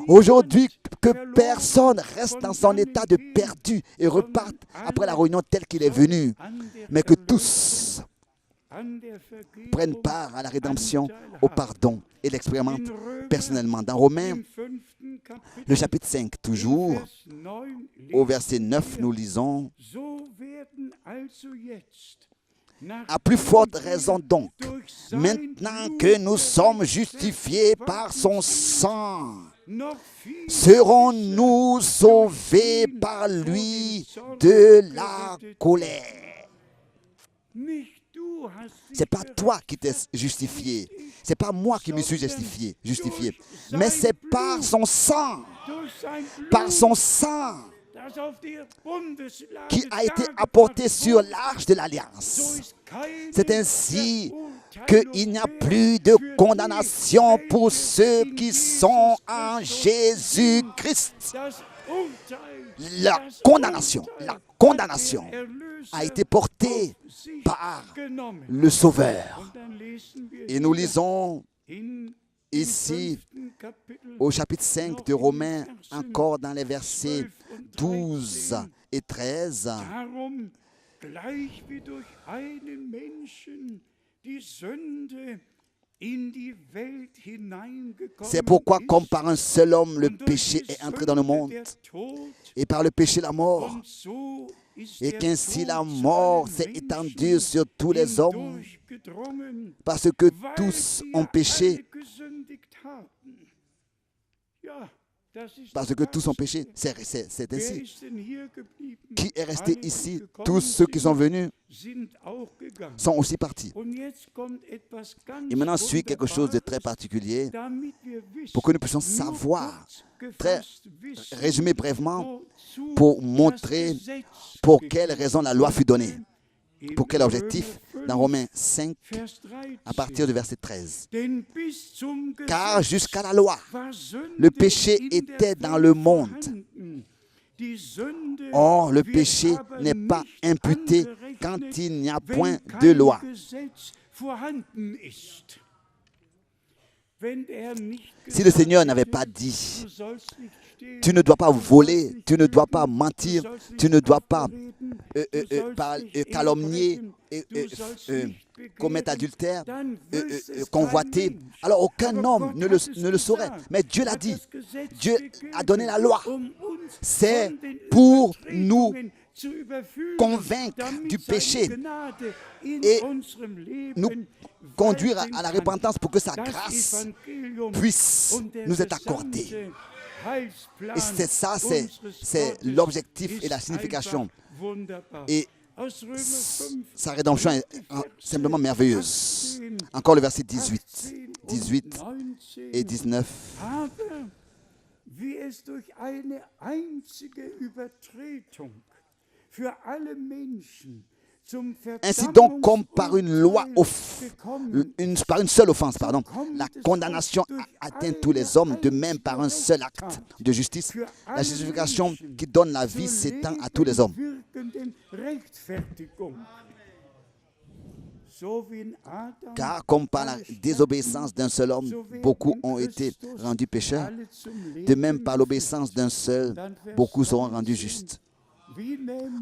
Speaker 1: Aujourd'hui, que personne reste dans son état de perdu et reparte après la réunion telle qu'il est venu, mais que tous prennent part à la rédemption, au pardon et l'expérimentent personnellement. Dans Romains, le chapitre 5, toujours, au verset 9, nous lisons « À plus forte raison donc, maintenant que nous sommes justifiés par son sang, serons-nous sauvés par lui de la colère. » Ce n'est pas toi qui t'es justifié. Ce n'est pas moi qui me suis justifié. Mais c'est par son sang. Par son sang qui a été apporté sur l'arche de l'Alliance. C'est ainsi qu'il n'y a plus de condamnation pour ceux qui sont en Jésus-Christ. La condamnation a été portée par le Sauveur. Et nous lisons ici au chapitre 5 de Romains, encore dans les versets 12 et 13. C'est pourquoi, comme par un seul homme, le péché est entré dans le monde, et par le péché la mort, et qu'ainsi la mort s'est étendue sur tous les hommes, parce que tous ont péché. Parce que tous ont péché, c'est ainsi. Qui est resté ici? Tous ceux qui sont venus sont aussi partis. Et maintenant suit quelque chose de très particulier pour que nous puissions savoir, très résumé brièvement, pour montrer pour quelle raison la loi fut donnée. Pour quel objectif? Dans Romains 5, à partir du verset 13. Car jusqu'à la loi, le péché était dans le monde. Or, le péché n'est pas imputé quand il n'y a point de loi. Si le Seigneur n'avait pas dit, tu ne dois pas voler, tu ne dois pas mentir, tu ne dois pas calomnier, commettre adultère, convoiter, alors aucun homme ne le saurait. Mais Dieu l'a dit. Dieu a donné la loi. C'est pour nous convaincre du péché et nous conduire à la repentance pour que sa grâce puisse nous être accordée. Et c'est ça, c'est l'objectif et la signification. Et sa rédemption est simplement merveilleuse. Encore le verset 18 et 19. Ainsi donc, comme par une loi, par une seule offense, la condamnation a atteint tous les hommes, de même par un seul acte de justice, la justification qui donne la vie s'étend à tous les hommes. Car comme par la désobéissance d'un seul homme, beaucoup ont été rendus pécheurs, de même par l'obéissance d'un seul, beaucoup seront rendus justes.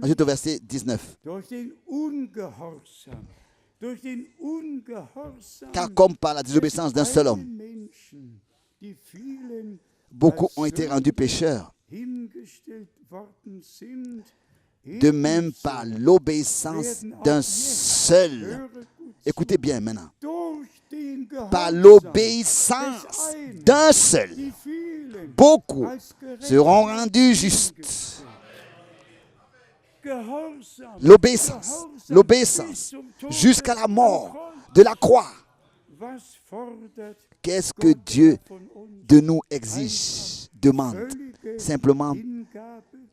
Speaker 1: Ensuite au verset 19. Car comme par la désobéissance d'un seul homme, beaucoup ont été rendus pécheurs, de même par l'obéissance d'un seul. Écoutez bien maintenant. Par l'obéissance d'un seul, beaucoup seront rendus justes. L'obéissance jusqu'à la mort de la croix. Qu'est-ce que Dieu de nous exige, demande? Simplement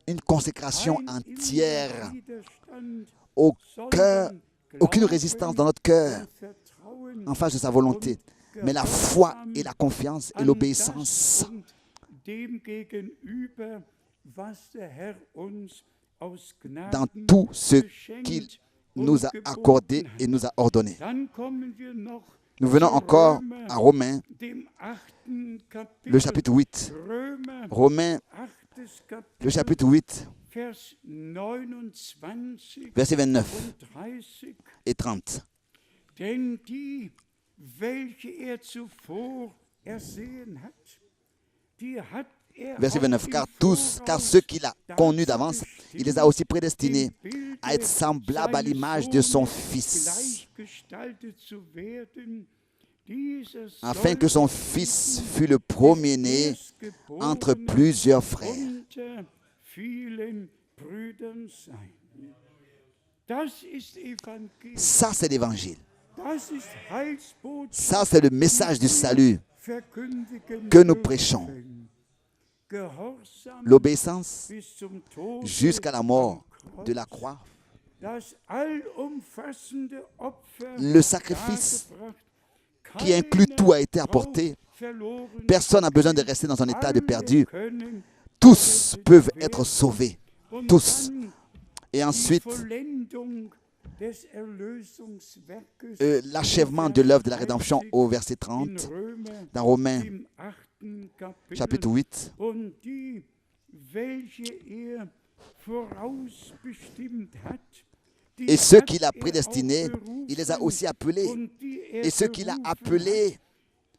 Speaker 1: une consécration entière, aucune résistance dans notre cœur en face de sa volonté, mais la foi et la confiance et l'obéissance dans tout ce qu'il nous a accordé et nous a ordonné. Nous venons encore à Romains, le chapitre 8. Romains, le chapitre 8, versets 29 et 30. Verset 29. Car ceux qu'il a connus d'avance, il les a aussi prédestinés à être semblables à l'image de son Fils, afin que son Fils fût le premier-né entre plusieurs frères. Ça, c'est l'Évangile. Ça, c'est le message du salut que nous prêchons.
Speaker 2: Gehorsam
Speaker 1: l'obéissance
Speaker 2: bis zum Tode
Speaker 1: jusqu'à la mort
Speaker 2: am
Speaker 1: de la
Speaker 2: Kreuz,
Speaker 1: croix.
Speaker 2: das allumfassende Opfer
Speaker 1: Le sacrifice
Speaker 2: dargebracht,
Speaker 1: qui inclut tout a été
Speaker 2: keiner
Speaker 1: apporté.
Speaker 2: braucht verloren
Speaker 1: Personne n'a
Speaker 2: zu
Speaker 1: besoin de
Speaker 2: gehen.
Speaker 1: rester dans un état de
Speaker 2: Alle
Speaker 1: perdu.
Speaker 2: können
Speaker 1: Tous
Speaker 2: gerettet
Speaker 1: peuvent
Speaker 2: werden.
Speaker 1: être sauvés.
Speaker 2: Und
Speaker 1: Tous.
Speaker 2: dann
Speaker 1: Et
Speaker 2: die
Speaker 1: ensuite,
Speaker 2: Vollendung des Erlösungswerkes
Speaker 1: l'achèvement de l'œuvre de la rédemption au verset 30,
Speaker 2: in Römer
Speaker 1: dans Romains
Speaker 2: im 8. Kapitel.
Speaker 1: chapitre 8.
Speaker 2: Und die, welche vorausbestimmt hat, die
Speaker 1: Et ceux
Speaker 2: hat
Speaker 1: qu'il a prédestinés, il les a aussi appelés.
Speaker 2: und die
Speaker 1: Et ceux qu'il a
Speaker 2: berufen
Speaker 1: appelés,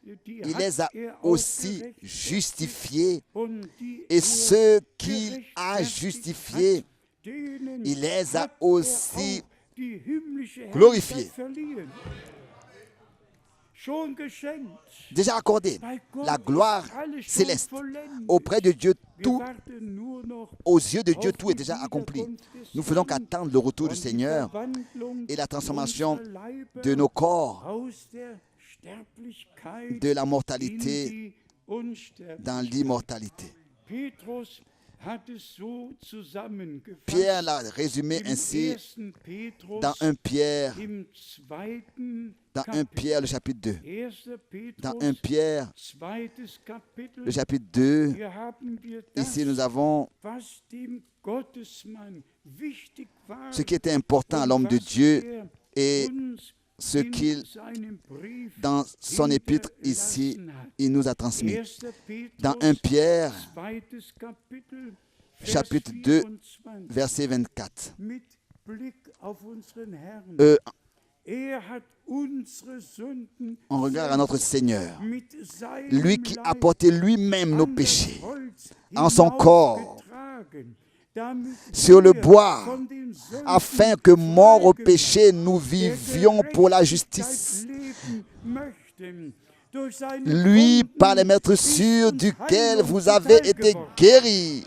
Speaker 2: hat, die
Speaker 1: il
Speaker 2: hat
Speaker 1: les a aussi
Speaker 2: aufgerichtet.
Speaker 1: justifiés.
Speaker 2: Und die
Speaker 1: Et ceux qu'il a
Speaker 2: gerechtfertigt
Speaker 1: justifiés,
Speaker 2: hat, denen
Speaker 1: il les a
Speaker 2: hat
Speaker 1: aussi
Speaker 2: auch die himmlische
Speaker 1: glorifiés.
Speaker 2: Herrlichkeit verliehen. Schon geschenkt.
Speaker 1: déjà accordé.
Speaker 2: Bei Gott
Speaker 1: La gloire
Speaker 2: ist alles schon
Speaker 1: céleste.
Speaker 2: vollendet.
Speaker 1: Auprès de Dieu,
Speaker 2: Wir
Speaker 1: tout,
Speaker 2: warten nur noch
Speaker 1: aux yeux de Dieu,
Speaker 2: auf
Speaker 1: tout est
Speaker 2: die
Speaker 1: déjà accompli.
Speaker 2: Wiederkunft des
Speaker 1: Nous faisons
Speaker 2: Herrn
Speaker 1: qu'attendre le retour du
Speaker 2: und die
Speaker 1: Seigneur
Speaker 2: Verwandlung
Speaker 1: et la transformation
Speaker 2: unserer Leiber
Speaker 1: de nos corps
Speaker 2: aus der Sterblichkeit
Speaker 1: de la
Speaker 2: in
Speaker 1: mortalité
Speaker 2: die Unsterblichkeit.
Speaker 1: dans l'immortalité.
Speaker 2: Petrus hat es so zusammengefasst.
Speaker 1: Pierre l'a résumé
Speaker 2: Im
Speaker 1: ainsi
Speaker 2: 1. Petrus,
Speaker 1: dans 1 Pierre,
Speaker 2: im 2.
Speaker 1: dans 1 Pierre, le chapitre 2.
Speaker 2: 1.
Speaker 1: Dans 1
Speaker 2: Petrus,
Speaker 1: Pierre,
Speaker 2: 2. Kapitel.
Speaker 1: le chapitre 2,
Speaker 2: Hier haben wir das,
Speaker 1: ici nous avons
Speaker 2: was dem Gottesmann wichtig war
Speaker 1: ce qui était important à l'homme de
Speaker 2: und was
Speaker 1: Dieu et
Speaker 2: uns
Speaker 1: ce
Speaker 2: in
Speaker 1: qu'il,
Speaker 2: seinem Brief
Speaker 1: dans son épître ici,
Speaker 2: hinterlassen hat.
Speaker 1: il nous a transmis.
Speaker 2: 1. Petrus,
Speaker 1: Dans 1 Pierre,
Speaker 2: 2. Kapitel, Vers
Speaker 1: chapitre 2,
Speaker 2: 24,
Speaker 1: verset 24.
Speaker 2: mit Blick auf unseren Herrn. Hat unsere Sünden
Speaker 1: On regarde à notre Seigneur,
Speaker 2: mit seinem
Speaker 1: lui qui a
Speaker 2: Leib
Speaker 1: porté lui-même nos
Speaker 2: an das
Speaker 1: péchés
Speaker 2: Holz
Speaker 1: en son corps
Speaker 2: hinaufgetragen, damit
Speaker 1: sur le
Speaker 2: wir
Speaker 1: bois,
Speaker 2: von den Sünden
Speaker 1: afin que, mort au
Speaker 2: frei
Speaker 1: péché, nous
Speaker 2: der
Speaker 1: vivions pour la
Speaker 2: Gerechtigkeit
Speaker 1: justice.
Speaker 2: leben möchten. Durch seine
Speaker 1: Lui,
Speaker 2: Wunden
Speaker 1: par les maîtres
Speaker 2: ist
Speaker 1: sûrs
Speaker 2: uns
Speaker 1: duquel
Speaker 2: Heilung
Speaker 1: vous
Speaker 2: zuteil
Speaker 1: avez été
Speaker 2: geworden.
Speaker 1: guéris.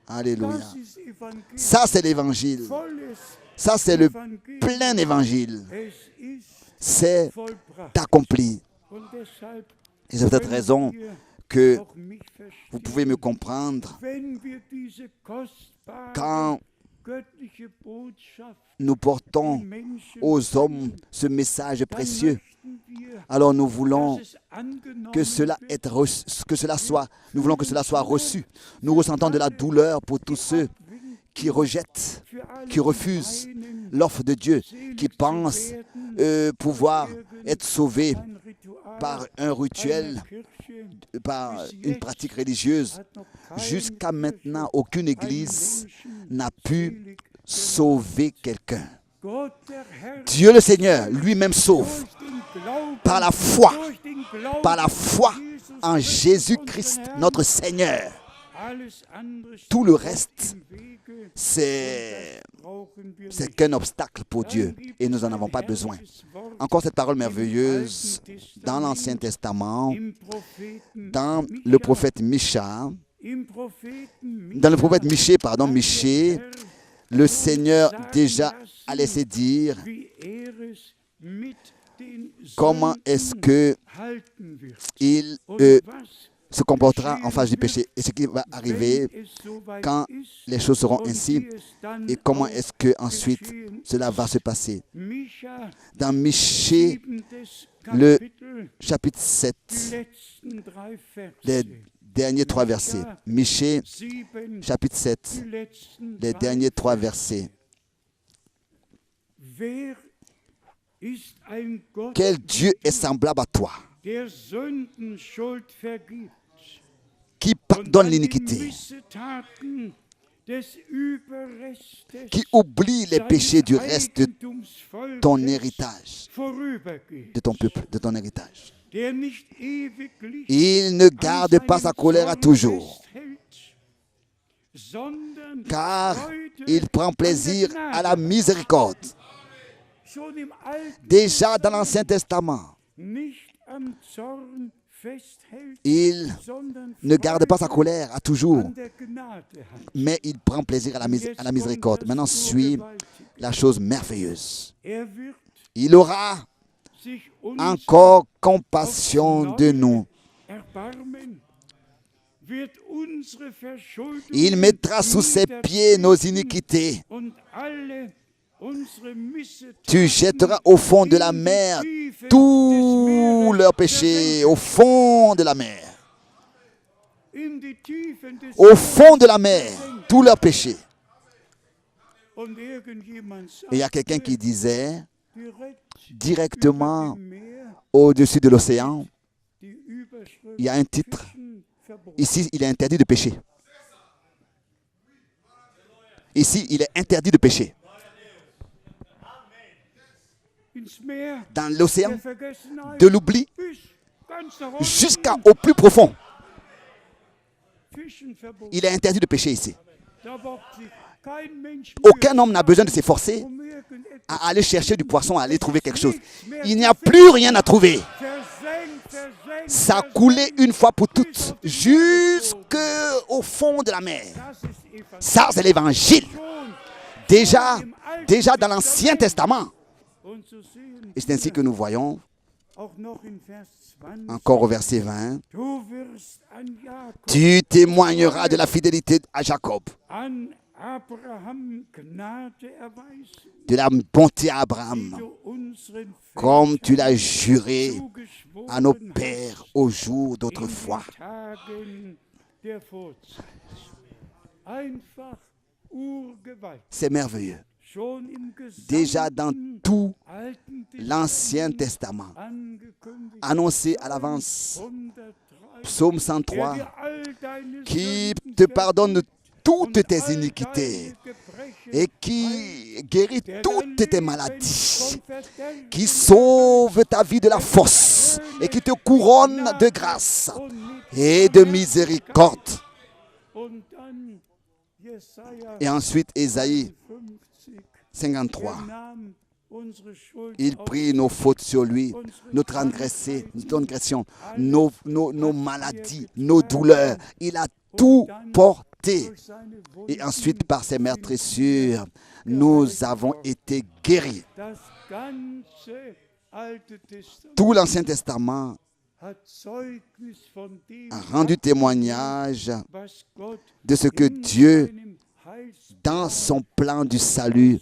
Speaker 1: Alléluia.
Speaker 2: Das ist Evangelium.
Speaker 1: Ça, c'est l'évangile.
Speaker 2: Volles
Speaker 1: Ça, c'est le
Speaker 2: Evangelium.
Speaker 1: plein évangile.
Speaker 2: Es ist
Speaker 1: C'est
Speaker 2: vollbracht.
Speaker 1: accompli.
Speaker 2: Und deshalb
Speaker 1: Et c'est peut-être
Speaker 2: können
Speaker 1: raison
Speaker 2: wir
Speaker 1: que
Speaker 2: auch mich
Speaker 1: vous
Speaker 2: verstehen,
Speaker 1: pouvez me comprendre
Speaker 2: wenn wir diese kostbare
Speaker 1: quand
Speaker 2: göttliche Botschaft
Speaker 1: nous portons
Speaker 2: den Menschen
Speaker 1: aux hommes
Speaker 2: bringen,
Speaker 1: ce message
Speaker 2: dann
Speaker 1: précieux.
Speaker 2: möchten wir,
Speaker 1: Alors nous voulons
Speaker 2: dass es angenommen
Speaker 1: que cela,
Speaker 2: wird,
Speaker 1: nous voulons que cela soit reçu. Nous ressentons de la douleur pour tous ceux qui rejettent,
Speaker 2: für alle,
Speaker 1: qui refusent
Speaker 2: meinen,
Speaker 1: l'offre de Dieu,
Speaker 2: selig
Speaker 1: qui
Speaker 2: zu
Speaker 1: pensent
Speaker 2: werden,
Speaker 1: pouvoir être sauvés
Speaker 2: ein Ritual
Speaker 1: par un rituel,
Speaker 2: einer Kirche.
Speaker 1: par une pratique religieuse.
Speaker 2: Hat noch keine
Speaker 1: Jusqu'à
Speaker 2: Kirche
Speaker 1: maintenant, aucune
Speaker 2: einen
Speaker 1: église
Speaker 2: Menschen
Speaker 1: n'a pu
Speaker 2: selig
Speaker 1: sauver quelqu'un.
Speaker 2: Gott, der Herr,
Speaker 1: Dieu le Seigneur lui-même sauve
Speaker 2: durch den Glauben,
Speaker 1: par la foi,
Speaker 2: durch den Glauben
Speaker 1: par la foi
Speaker 2: Jesus
Speaker 1: en
Speaker 2: Christus,
Speaker 1: Jésus-Christ,
Speaker 2: unseren Herrn.
Speaker 1: notre Seigneur.
Speaker 2: Alles andere
Speaker 1: Tout
Speaker 2: steht
Speaker 1: le
Speaker 2: auf
Speaker 1: reste,
Speaker 2: dem Wege,
Speaker 1: c'est
Speaker 2: das brauchen wir
Speaker 1: c'est
Speaker 2: nicht.
Speaker 1: qu'un obstacle pour Dieu
Speaker 2: Dann gibt
Speaker 1: et nous
Speaker 2: es
Speaker 1: n'en
Speaker 2: ein
Speaker 1: avons pas besoin.
Speaker 2: herrliches Wort
Speaker 1: Encore cette parole merveilleuse
Speaker 2: im Alten
Speaker 1: dans l'Ancien Testament,
Speaker 2: im Propheten
Speaker 1: dans
Speaker 2: Micha.
Speaker 1: le prophète Micha,
Speaker 2: Im Propheten
Speaker 1: dans le prophète
Speaker 2: Micha
Speaker 1: Michée, pardon,
Speaker 2: hat der
Speaker 1: Michée,
Speaker 2: Herr
Speaker 1: le Seigneur
Speaker 2: sagen
Speaker 1: déjà
Speaker 2: lassen,
Speaker 1: a laissé dire
Speaker 2: wie es mit den
Speaker 1: comment est-ce
Speaker 2: Sünden
Speaker 1: que
Speaker 2: halten wird.
Speaker 1: il
Speaker 2: Und was,
Speaker 1: se comportera en face du péché et ce qui va arriver
Speaker 2: wenn es soweit
Speaker 1: quand
Speaker 2: ist
Speaker 1: les choses seront
Speaker 2: und
Speaker 1: ainsi
Speaker 2: wie es dann
Speaker 1: et comment
Speaker 2: auch
Speaker 1: est-ce que ensuite
Speaker 2: geschehen
Speaker 1: cela
Speaker 2: ist.
Speaker 1: va se passer.
Speaker 2: Micha,
Speaker 1: Dans Michée,
Speaker 2: 7.
Speaker 1: le
Speaker 2: Kapitel,
Speaker 1: chapitre
Speaker 2: die
Speaker 1: 7,
Speaker 2: letzten 3 Verse.
Speaker 1: les derniers 3 versets. Michée,
Speaker 2: 7,
Speaker 1: chapitre 7,
Speaker 2: die letzten
Speaker 1: les
Speaker 2: 3
Speaker 1: derniers 3 versets.
Speaker 2: Wer ist ein Gott,
Speaker 1: Quel Dieu est semblable à toi,
Speaker 2: der Sündenschuld vergibt
Speaker 1: qui
Speaker 2: und
Speaker 1: pardonne
Speaker 2: an die
Speaker 1: l'iniquité,
Speaker 2: Missetaten des Überrestes
Speaker 1: qui oublie les péchés du
Speaker 2: seines
Speaker 1: reste de
Speaker 2: Eigentumsvolkes
Speaker 1: ton héritage,
Speaker 2: vorübergeht,
Speaker 1: de ton peuple, de ton héritage.
Speaker 2: der nicht ewiglich
Speaker 1: Il ne garde pas sa colère à toujours,
Speaker 2: sondern
Speaker 1: car
Speaker 2: Freude
Speaker 1: il prend
Speaker 2: an der
Speaker 1: plaisir à la
Speaker 2: Gnade.
Speaker 1: miséricorde.
Speaker 2: Schon im Alten
Speaker 1: Déjà dans l'Ancien Testament,
Speaker 2: nicht am Zorn festhält,
Speaker 1: il
Speaker 2: sondern
Speaker 1: ne garde pas sa
Speaker 2: Freude
Speaker 1: colère à toujours,
Speaker 2: an der Gnade hat.
Speaker 1: mais il prend plaisir à la, à la miséricorde. Maintenant suit la chose merveilleuse.
Speaker 2: Er wird
Speaker 1: Il aura
Speaker 2: sich uns
Speaker 1: encore compassion de nous.
Speaker 2: erbarmen, wird unsere Verschuldungen
Speaker 1: Il mettra sous ses pieds nos iniquités.
Speaker 2: und alle unsere
Speaker 1: Tu
Speaker 2: Missetaten
Speaker 1: jetteras au fond de la mer tous leurs péchés, au fond de la mer.
Speaker 2: in die Tiefen des
Speaker 1: Au fond de la mer, tous leurs péchés.
Speaker 2: Und irgendjemand
Speaker 1: Et il y a
Speaker 2: sagt
Speaker 1: quelqu'un qui disait,
Speaker 2: direkt
Speaker 1: directement
Speaker 2: im Meer
Speaker 1: au-dessus de l'océan,
Speaker 2: die Überschrift
Speaker 1: il y a un titre.
Speaker 2: Fischen verboten.
Speaker 1: Ici, il est interdit de pécher. Ici, il est interdit de pécher.
Speaker 2: Ins Meer
Speaker 1: Dans l'océan
Speaker 2: der Vergessenheit
Speaker 1: de l'oubli
Speaker 2: bis ganz nach unten
Speaker 1: jusqu'au plus profond,
Speaker 2: Fischen verboten.
Speaker 1: il est interdit de pécher ici.
Speaker 2: Da braucht sich kein Mensch
Speaker 1: Aucun homme n'a besoin de s'efforcer
Speaker 2: um irgendetwas
Speaker 1: à aller chercher du poisson, à aller trouver quelque chose. Il n'y a plus rien à trouver.
Speaker 2: versenkt.
Speaker 1: Ça a coulé une fois pour toutes jusqu'au fond de la mer.
Speaker 2: Das ist Evangelium.
Speaker 1: Ça, c'est l'évangile.
Speaker 2: Schon
Speaker 1: Déjà dans l'Ancien Testament.
Speaker 2: und so sehen
Speaker 1: Et c'est ainsi que nous voyons,
Speaker 2: auch noch in Vers 20,
Speaker 1: encore au verset 20,
Speaker 2: du wirst an Jakob,
Speaker 1: tu témoigneras de la fidélité à Jacob,
Speaker 2: an Abraham Gnade erweisen,
Speaker 1: de la bonté à
Speaker 2: die
Speaker 1: Abraham,
Speaker 2: du unseren
Speaker 1: comme tu l'as juré
Speaker 2: zugeschworen
Speaker 1: à nos
Speaker 2: hast
Speaker 1: pères au jour
Speaker 2: in den
Speaker 1: d'autrefois.
Speaker 2: Tagen der Vorzeit. Einfach Urgewalt.
Speaker 1: C'est merveilleux.
Speaker 2: Schon im
Speaker 1: Déjà dans
Speaker 2: gesamten
Speaker 1: tout
Speaker 2: Alten
Speaker 1: l'Ancien
Speaker 2: Testament
Speaker 1: Testament,
Speaker 2: angekündigt.
Speaker 1: annoncé à l'avance,
Speaker 2: 103,
Speaker 1: Psaume
Speaker 2: der
Speaker 1: 103,
Speaker 2: dir all deine
Speaker 1: qui
Speaker 2: Sünden
Speaker 1: te pardonne toutes
Speaker 2: und
Speaker 1: tes
Speaker 2: all
Speaker 1: iniquités
Speaker 2: deine Gebrechen
Speaker 1: et qui guérit
Speaker 2: der
Speaker 1: toutes
Speaker 2: dein
Speaker 1: tes
Speaker 2: Leben
Speaker 1: maladies,
Speaker 2: vom Verderben
Speaker 1: qui sauve ta vie de la force et qui te couronne de grâce
Speaker 2: und mit
Speaker 1: et de miséricorde.
Speaker 2: Und dann Jesaja
Speaker 1: Et ensuite, Ésaïe
Speaker 2: 50,
Speaker 1: 53.
Speaker 2: nahm unsere Schuld
Speaker 1: Il
Speaker 2: auf
Speaker 1: prit nos fautes sur lui, nos transgressions, nos maladies, nos douleurs. Il a tout porté.
Speaker 2: durch seine Wunden.
Speaker 1: Et ensuite, par ses meurtrissures, nous avons été guéris.
Speaker 2: Das ganze Alte Testament
Speaker 1: Tout l'Ancien Testament
Speaker 2: hat Zeugnis von dem
Speaker 1: a rendu témoignage
Speaker 2: was Gott
Speaker 1: de ce que
Speaker 2: in
Speaker 1: Dieu,
Speaker 2: seinem Heilsplan
Speaker 1: dans son plan du salut,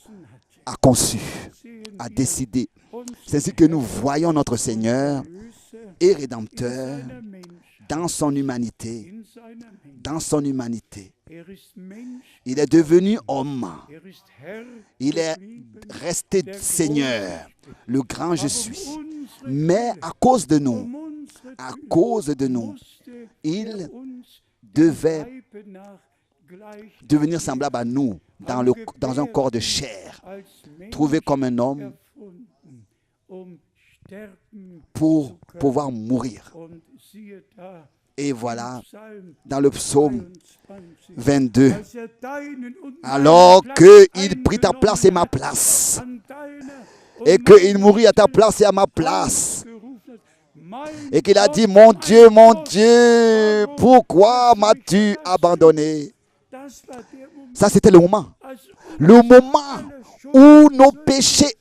Speaker 1: a conçu,
Speaker 2: sehen
Speaker 1: a
Speaker 2: wir
Speaker 1: décidé.
Speaker 2: uns
Speaker 1: C'est ainsi que nous voyons notre Seigneur
Speaker 2: Größe
Speaker 1: et
Speaker 2: in
Speaker 1: Rédempteur
Speaker 2: seiner Menschheit,
Speaker 1: dans son humanité.
Speaker 2: in seiner Menschheit.
Speaker 1: Dans son humanité.
Speaker 2: Ist Mensch,
Speaker 1: Il est devenu homme.
Speaker 2: ist Herr
Speaker 1: Il est
Speaker 2: geblieben,
Speaker 1: resté Seigneur, le grand je
Speaker 2: aber
Speaker 1: suis.
Speaker 2: unsere
Speaker 1: Mais à cause de nous,
Speaker 2: unsere
Speaker 1: à cause de nous,
Speaker 2: musste
Speaker 1: il
Speaker 2: uns
Speaker 1: devait
Speaker 2: Leibe nach gleich
Speaker 1: devenir semblable à nous dans un corps de chair,
Speaker 2: als Mensch
Speaker 1: trouvé comme un homme
Speaker 2: erfunden, sterben
Speaker 1: pour
Speaker 2: zu können.
Speaker 1: pouvoir mourir.
Speaker 2: Und siehe da,
Speaker 1: Et voilà,
Speaker 2: Psalm
Speaker 1: dans le psaume
Speaker 2: 22,
Speaker 1: 22,
Speaker 2: als deinen und meinen
Speaker 1: alors
Speaker 2: Platz
Speaker 1: qu'il prit ta place et ma place,
Speaker 2: an deiner und
Speaker 1: et qu'il mourut à ta place et à ma place,
Speaker 2: gerufen hat, mein
Speaker 1: et qu'il a
Speaker 2: Gott,
Speaker 1: dit,
Speaker 2: mein
Speaker 1: mon
Speaker 2: Gott,
Speaker 1: Dieu, pourquoi m'as-tu abandonné?
Speaker 2: das war der Moment,
Speaker 1: Ça, c'était le moment.
Speaker 2: als
Speaker 1: Le moment où nos péchés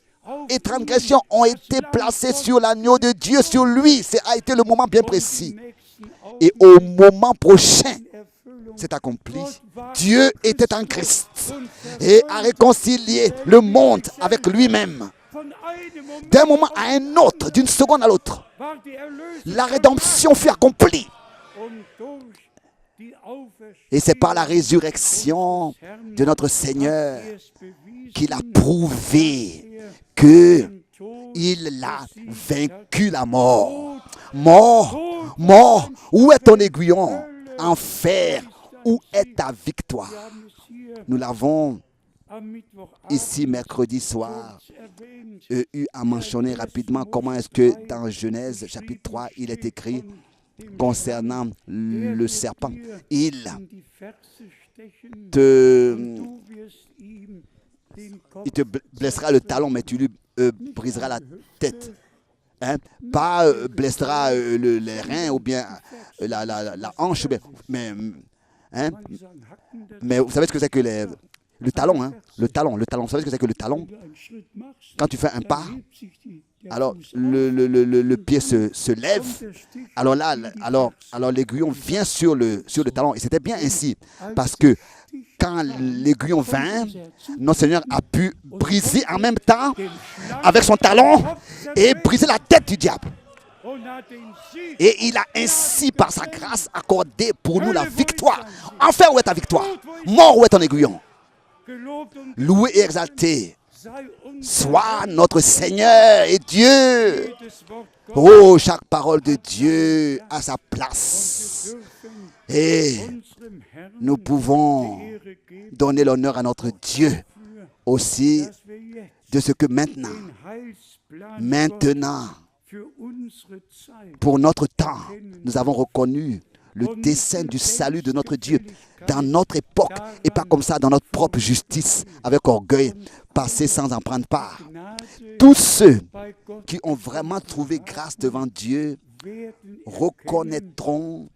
Speaker 1: et transgressions ont été placés sur l'agneau de Dieu, sur lui. Ça a été le moment bien précis. Et au moment prochain, c'est accompli. Dieu était en Christ et a réconcilié le monde avec lui-même. D'un moment à un autre, d'une seconde à l'autre, la rédemption fut accomplie. Et c'est par la résurrection de notre Seigneur qu'il a prouvé qu'il a vaincu la mort. Mort, mort, où est ton aiguillon? Enfer, où est ta victoire? Nous l'avons ici mercredi soir eu à mentionner rapidement comment est-ce que dans Genèse chapitre 3, il est écrit concernant le serpent. Il te blessera le talon, mais tu lui briseras la tête. Hein? Pas blessera les reins ou bien la hanche. Mais vous savez ce que c'est que Le talon, hein, le talon. Vous savez ce que c'est que le talon? Quand tu fais un pas, alors le pied se lève. Alors là, alors l'aiguillon vient sur le talon. Et c'était bien ainsi. Parce que quand l'aiguillon vint, notre Seigneur a pu briser en même temps avec son talon et briser la tête du diable. Et il a ainsi, par sa grâce, accordé pour nous la victoire. Enfin, où est ta victoire? Mort, où est ton aiguillon? Loué et exalté soit notre Seigneur et Dieu. Oh, chaque parole de Dieu a sa place. Et nous pouvons donner l'honneur à notre Dieu aussi de ce que maintenant, pour notre temps, nous avons reconnu le dessein du salut de notre Dieu dans notre époque et pas comme ça dans notre propre justice, avec orgueil, passer sans en prendre part. Tous ceux qui ont vraiment trouvé grâce devant Dieu reconnaîtront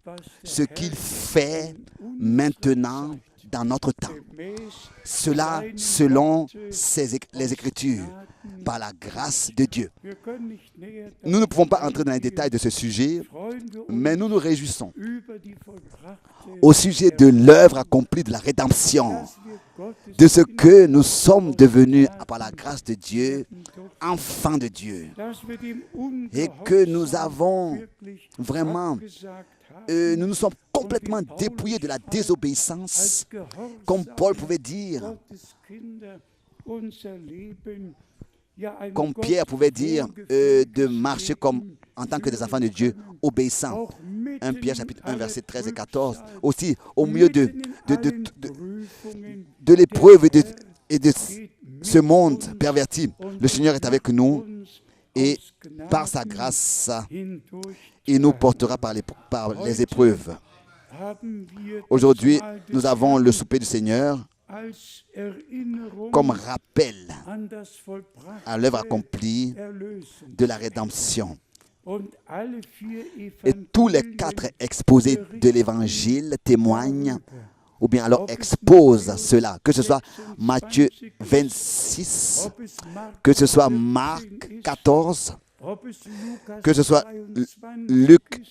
Speaker 1: ce qu'il fait maintenant dans notre temps. Cela selon les Écritures, par la grâce de Dieu. Nous ne pouvons pas entrer dans les détails de ce sujet, mais nous nous réjouissons au sujet de l'œuvre accomplie de la rédemption, de ce que nous sommes devenus par la grâce de Dieu, enfants de Dieu, et que nous avons vraiment nous nous sommes complètement dépouillés de la désobéissance, comme Paul pouvait dire, comme Pierre pouvait dire, de marcher comme en tant que des enfants de Dieu, obéissants. 1 Pierre chapitre 1, versets 13 et 14. Aussi, au milieu de l'épreuve et de ce monde perverti, le Seigneur est avec nous et par sa grâce, il nous portera par les épreuves. Aujourd'hui, nous avons le souper du Seigneur comme rappel à l'œuvre accomplie de la rédemption. Et tous les 4 exposés de l'Évangile témoignent ou bien alors exposent cela, que ce soit Matthieu 26, que ce soit Marc 14, que ce soit Luc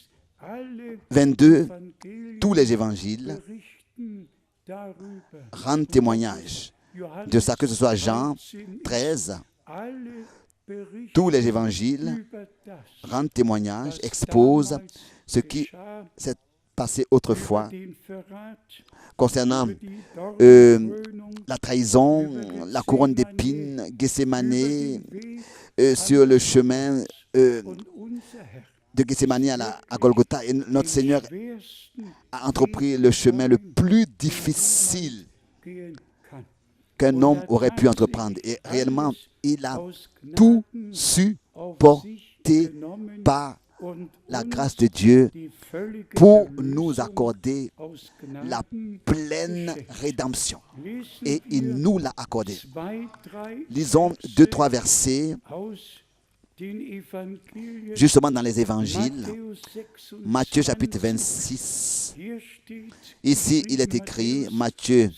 Speaker 1: 22, tous les évangiles rendent témoignage de ça, que ce soit Jean 13, tous les évangiles rendent témoignage, exposent ce qui s'est passé autrefois concernant la trahison, la couronne d'épines, Gethsémani, sur le chemin de Gethsémani à Golgotha. Et notre Seigneur a entrepris le chemin le plus difficile qu'un homme aurait pu entreprendre. Et réellement, il a tout supporté par la grâce de Dieu pour nous accorder la pleine rédemption. Et il nous l'a accordé. Lisons 2-3 versets justement dans les évangiles. Matthieu chapitre 26. Ici, il est écrit, Matthieu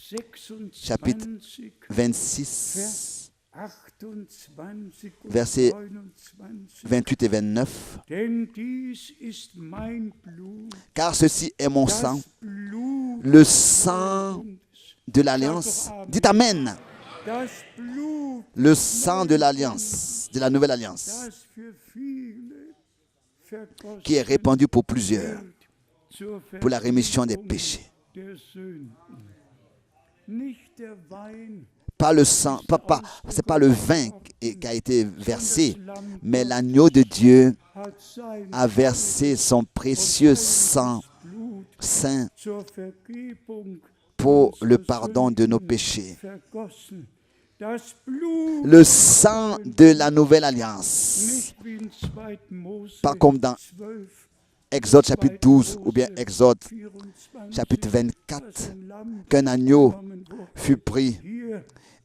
Speaker 1: chapitre 26, versets 28 et 29. Car ceci est mon sang, le sang de l'alliance. Dites Amen. Le sang de l'alliance, de la nouvelle alliance, qui est répandu pour plusieurs, pour la rémission des péchés. Pas le sang, c'est pas le vin qui a été versé, mais l'agneau de Dieu a versé son précieux sang saint pour le pardon de nos péchés. Le sang de la nouvelle alliance. Pas comme dans Exode chapitre 12 ou bien Exode chapitre 24, qu'un agneau fut pris.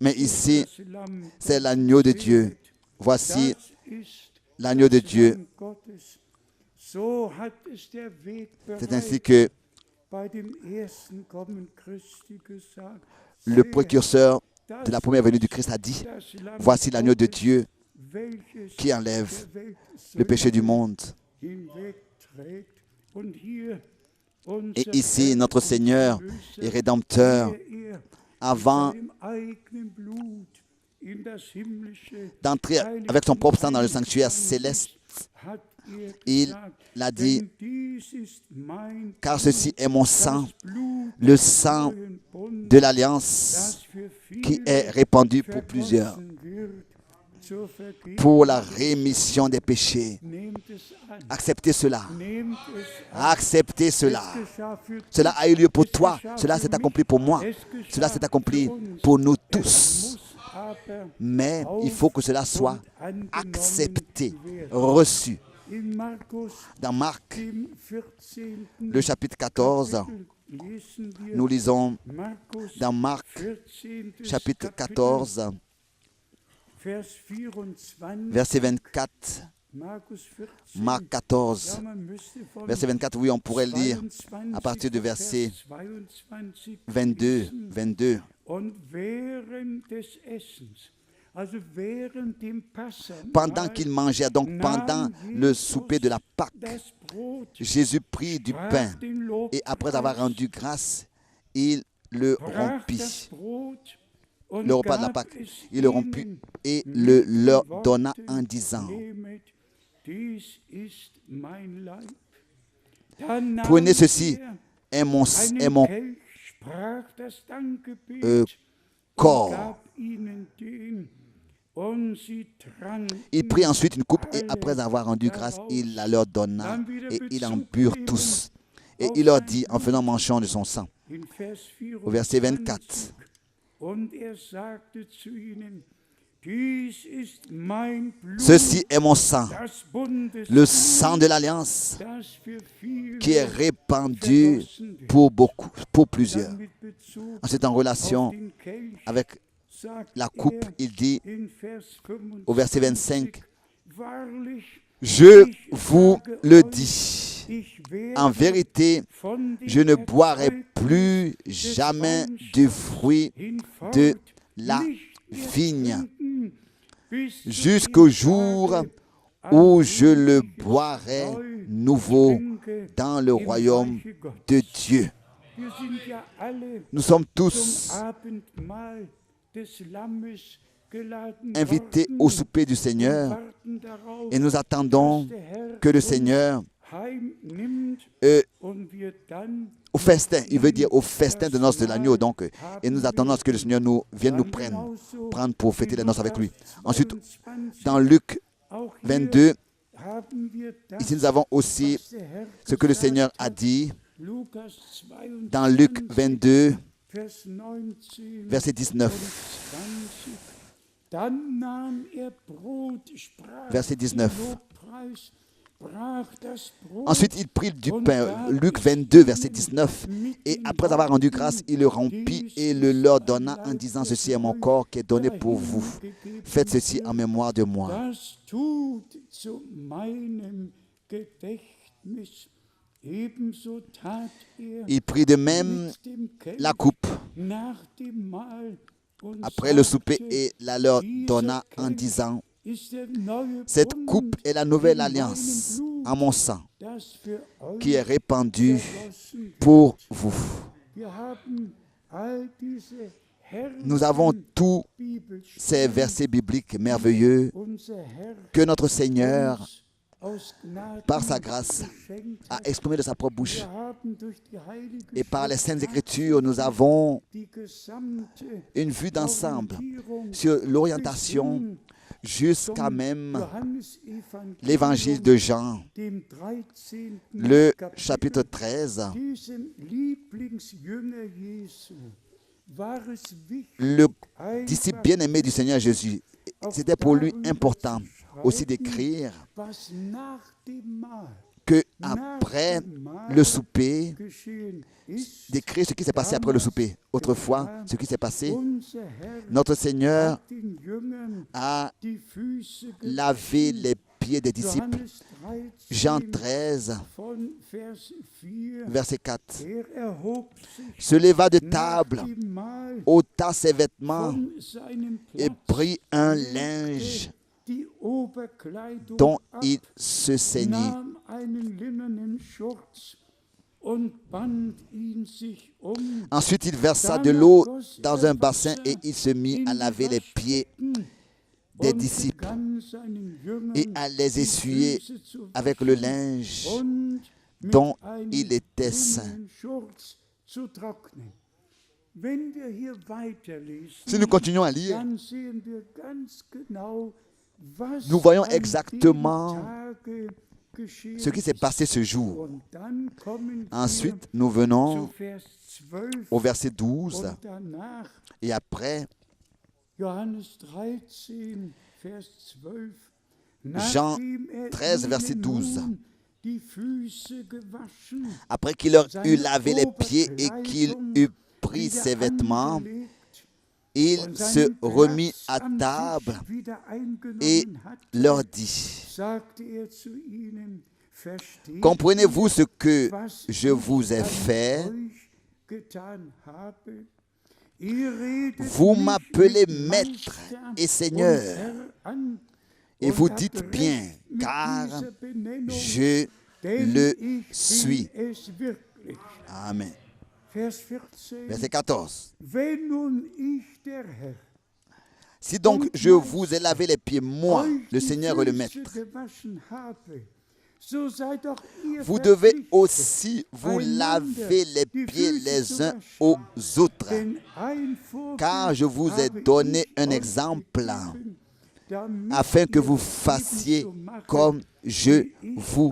Speaker 1: Mais ici, c'est l'agneau de Dieu. Voici l'agneau de Dieu. C'est ainsi que le précurseur de la première venue du Christ a dit, voici l'agneau de Dieu qui enlève le péché du monde. Et ici, notre Seigneur et Rédempteur, avant d'entrer avec son propre sang dans le sanctuaire céleste, il a dit, car ceci est mon sang, le sang de l'alliance qui est répandu pour plusieurs, pour la rémission des péchés. Acceptez cela. Acceptez cela. Cela a eu lieu pour toi. Cela s'est accompli pour moi. Cela s'est accompli pour nous tous. Mais il faut que cela soit accepté, reçu. Dans Marc, le chapitre 14, nous lisons dans Marc, chapitre 14, verset 24. Marc 14, verset 24, oui, on pourrait lire à partir du verset 22. Pendant qu'il mangeait, donc pendant le souper de la Pâque, Jésus prit du pain et après avoir rendu grâce, il le rompit. Le repas de la Pâque, il le rompit et le leur donna en disant, prenez ceci, est mon corps. Il prit ensuite une coupe et après avoir rendu grâce, il la leur donna et ils en burent tous. Et il leur dit en faisant mention de son sang. Au verset 24. Ceci est mon sang, le sang de l'alliance qui est répandu pour beaucoup, pour plusieurs. Ensuite, en relation avec la coupe, il dit au verset 25, je vous le dis, en vérité, je ne boirai plus jamais du fruit de la vigne jusqu'au jour où je le boirai nouveau dans le royaume de Dieu. Nous sommes tous invités au souper du Seigneur et nous attendons que le Seigneur au festin, il veut dire au festin de noces de l'agneau, donc, et nous attendons que le Seigneur vienne nous prendre pour fêter les noces avec lui. Ensuite, dans Luc 22, ici nous avons aussi ce que le Seigneur a dit dans Luc 22, verset 19. Verset 19. Ensuite, il prit du pain, Luc 22, verset 19, et après avoir rendu grâce, il le rompit et le leur donna en disant, ceci est mon corps qui est donné pour vous. Faites ceci en mémoire de moi. Il prit de même la coupe après le souper et la leur donna en disant, cette coupe est la nouvelle alliance en mon sang qui est répandue pour vous. Nous avons tous ces versets bibliques merveilleux que notre Seigneur, par sa grâce, a exprimé de sa propre bouche. Et par les Saintes Écritures, nous avons une vue d'ensemble sur l'orientation jusqu'à même l'évangile de Jean, le chapitre 13. Le disciple bien-aimé du Seigneur Jésus, c'était pour lui important aussi d'écrire que après le souper, d'écrire ce qui s'est passé après le souper. Autrefois, ce qui s'est passé, notre Seigneur a lavé les pieds des disciples. Jean 13, verset 4. Se leva de table, ôta ses vêtements et prit un linge dont il se ceignit. Ensuite, il versa de l'eau dans un bassin et il se mit à laver les pieds des disciples et à les essuyer avec le linge dont il était saint. Si nous continuons à lire, nous voyons exactement ce qui s'est passé ce jour. Ensuite, nous venons au verset 12 et après, Jean 13, verset 12. Après qu'il leur eut lavé les pieds et qu'il eut pris ses vêtements, il se remit à table et leur dit, « Comprenez-vous ce que je vous ai fait? Vous m'appelez Maître et Seigneur, et vous dites bien, car je le suis. » Amen. Verset 14. Si donc je vous ai lavé les pieds, moi, le Seigneur et le Maître, vous devez aussi vous laver les pieds les uns aux autres, car je vous ai donné un exemple afin que vous fassiez comme je vous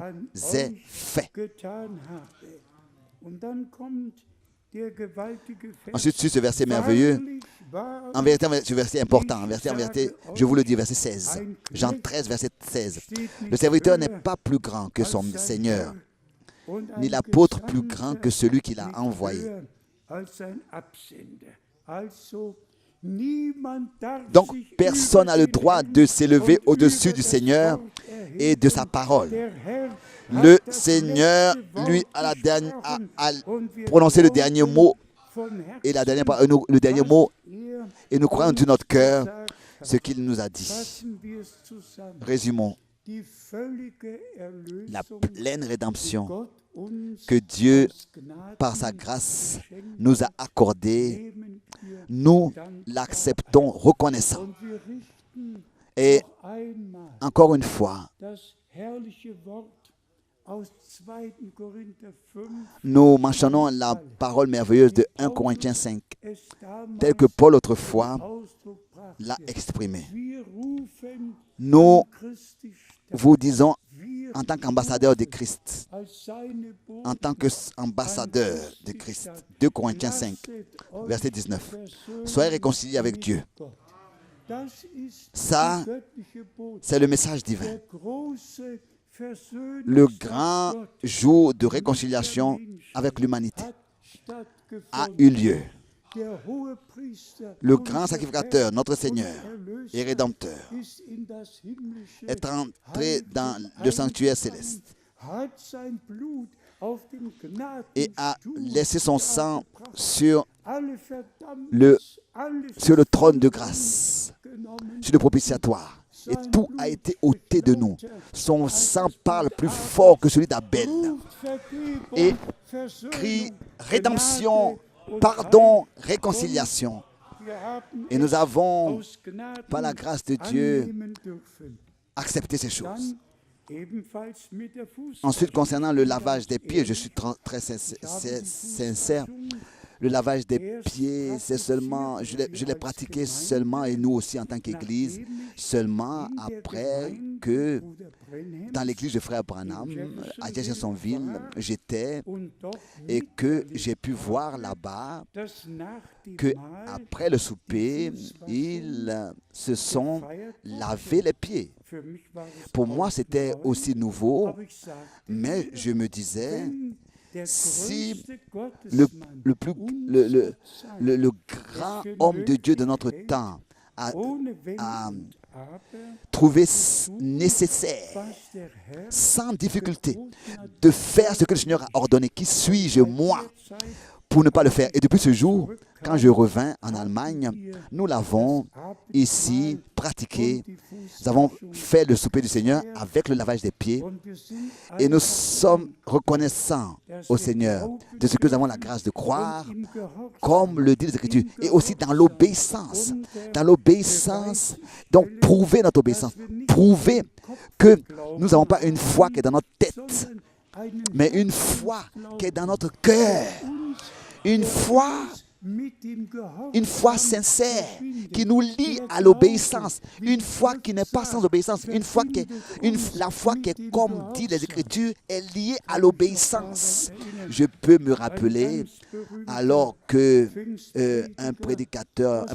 Speaker 1: ai fait. Ensuite, sur ce verset merveilleux, en vérité, ce verset est important. En vérité, je vous le dis, verset 16. Jean 13, verset 16. Le serviteur n'est pas plus grand que son Seigneur, ni l'apôtre plus grand que celui qui l'a envoyé. Donc, personne n'a le droit de s'élever au-dessus du Seigneur et de sa parole. Le Seigneur, lui, a prononcé le dernier mot et le dernier mot, et nous croyons de notre cœur ce qu'il nous a dit. Résumons. La pleine rédemption que Dieu, par sa grâce, nous a accordée, nous l'acceptons reconnaissant. Et encore une fois, nous mentionnons la parole merveilleuse de 1 Corinthiens 5, telle que Paul autrefois l'a exprimée. Nous vous disons en tant qu'ambassadeur de Christ, en tant qu'ambassadeur de Christ, 2 Corinthiens 5, verset 19. Soyez réconciliés avec Dieu. Ça, c'est le message divin. Le grand jour de réconciliation avec l'humanité a eu lieu. Le grand sacrificateur, notre Seigneur et Rédempteur, est entré dans le sanctuaire céleste et a laissé son sang sur le trône de grâce, sur le propitiatoire. Et tout a été ôté de nous. Son sang parle plus fort que celui d'Abel. Et crie rédemption, pardon, réconciliation. Et nous avons, par la grâce de Dieu, accepté ces choses. Ensuite, concernant le lavage des pieds, je suis très sincère. Le lavage des pieds, c'est seulement, je l'ai pratiqué seulement, et nous aussi en tant qu'Église, seulement après que dans l'Église de Frère Branham, à Jeffersonville, j'étais, et que j'ai pu voir là-bas qu'après le souper, ils se sont lavés les pieds. Pour moi, c'était aussi nouveau, mais je me disais, si le grand homme de Dieu de notre temps a
Speaker 2: ohne Wenn
Speaker 1: à
Speaker 2: und Aber,
Speaker 1: trouvé nécessaire,
Speaker 2: was der Herr
Speaker 1: sans difficulté,
Speaker 2: geboten hat,
Speaker 1: de faire ce que le Seigneur a ordonné. Qui suis-je, moi,
Speaker 2: der Zeit
Speaker 1: pour ne pas le faire? Et depuis ce jour, quand je revins en Allemagne, nous l'avons ici pratiqué. Nous avons fait le souper du Seigneur avec le lavage des pieds.
Speaker 2: und wir sind
Speaker 1: Et nous
Speaker 2: einfach
Speaker 1: sommes reconnaissants au Seigneur de ce que nous avons la grâce de croire,
Speaker 2: im Gehorsam,
Speaker 1: comme le dit les Écritures, et aussi dans l'obéissance. Dans l'obéissance, donc prouver notre obéissance, prouver que nous n'avons pas une foi qui est dans notre tête,
Speaker 2: sondern einen
Speaker 1: mais une foi qui est dans notre cœur, une foi
Speaker 2: mit dem Gehorsam
Speaker 1: une foi sincère qui nous lie à l'obéissance, une foi qui n'est pas sans obéissance, une foi qui est, la foi qui est, comme dit les Écritures, est liée à l'obéissance. Je peux me rappeler alors que un prédicateur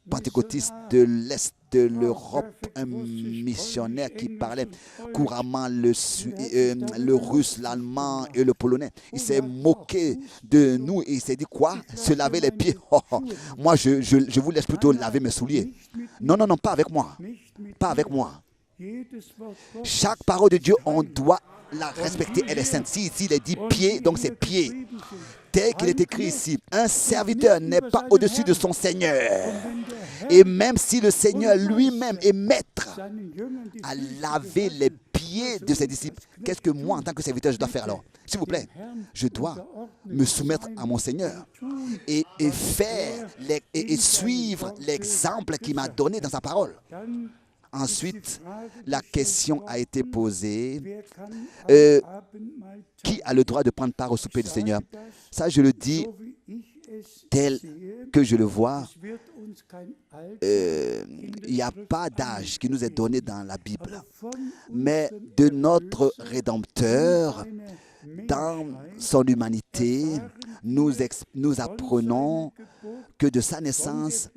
Speaker 1: pentecôtiste de l'Est de l'Europe, un missionnaire qui parlait couramment le russe, l'allemand et le polonais. Il s'est moqué de nous et il s'est dit quoi? Se laver les pieds. Oh, oh. Moi, je vous laisse plutôt laver mes souliers. Non, non, non, pas avec moi. Pas avec moi. Chaque parole de Dieu, on doit la respecter. Elle est sainte. Si ici il est dit pied, donc c'est pied. Tel qu'il est écrit ici, un serviteur n'est pas au-dessus de son Seigneur. Et même si le Seigneur lui-même est maître à laver les pieds de ses disciples, qu'est-ce que moi, en tant que serviteur, je dois faire alors? S'il vous plaît, je dois me soumettre à mon Seigneur et suivre l'exemple qu'il m'a donné dans sa parole. Ensuite, la question a été posée, qui a le droit de prendre part au souper du Seigneur? Ça, je le dis tel que je le vois. Il n'y a pas d'âge qui nous est donné dans la Bible. Mais de notre Rédempteur, dans son humanité, nous apprenons que de sa naissance,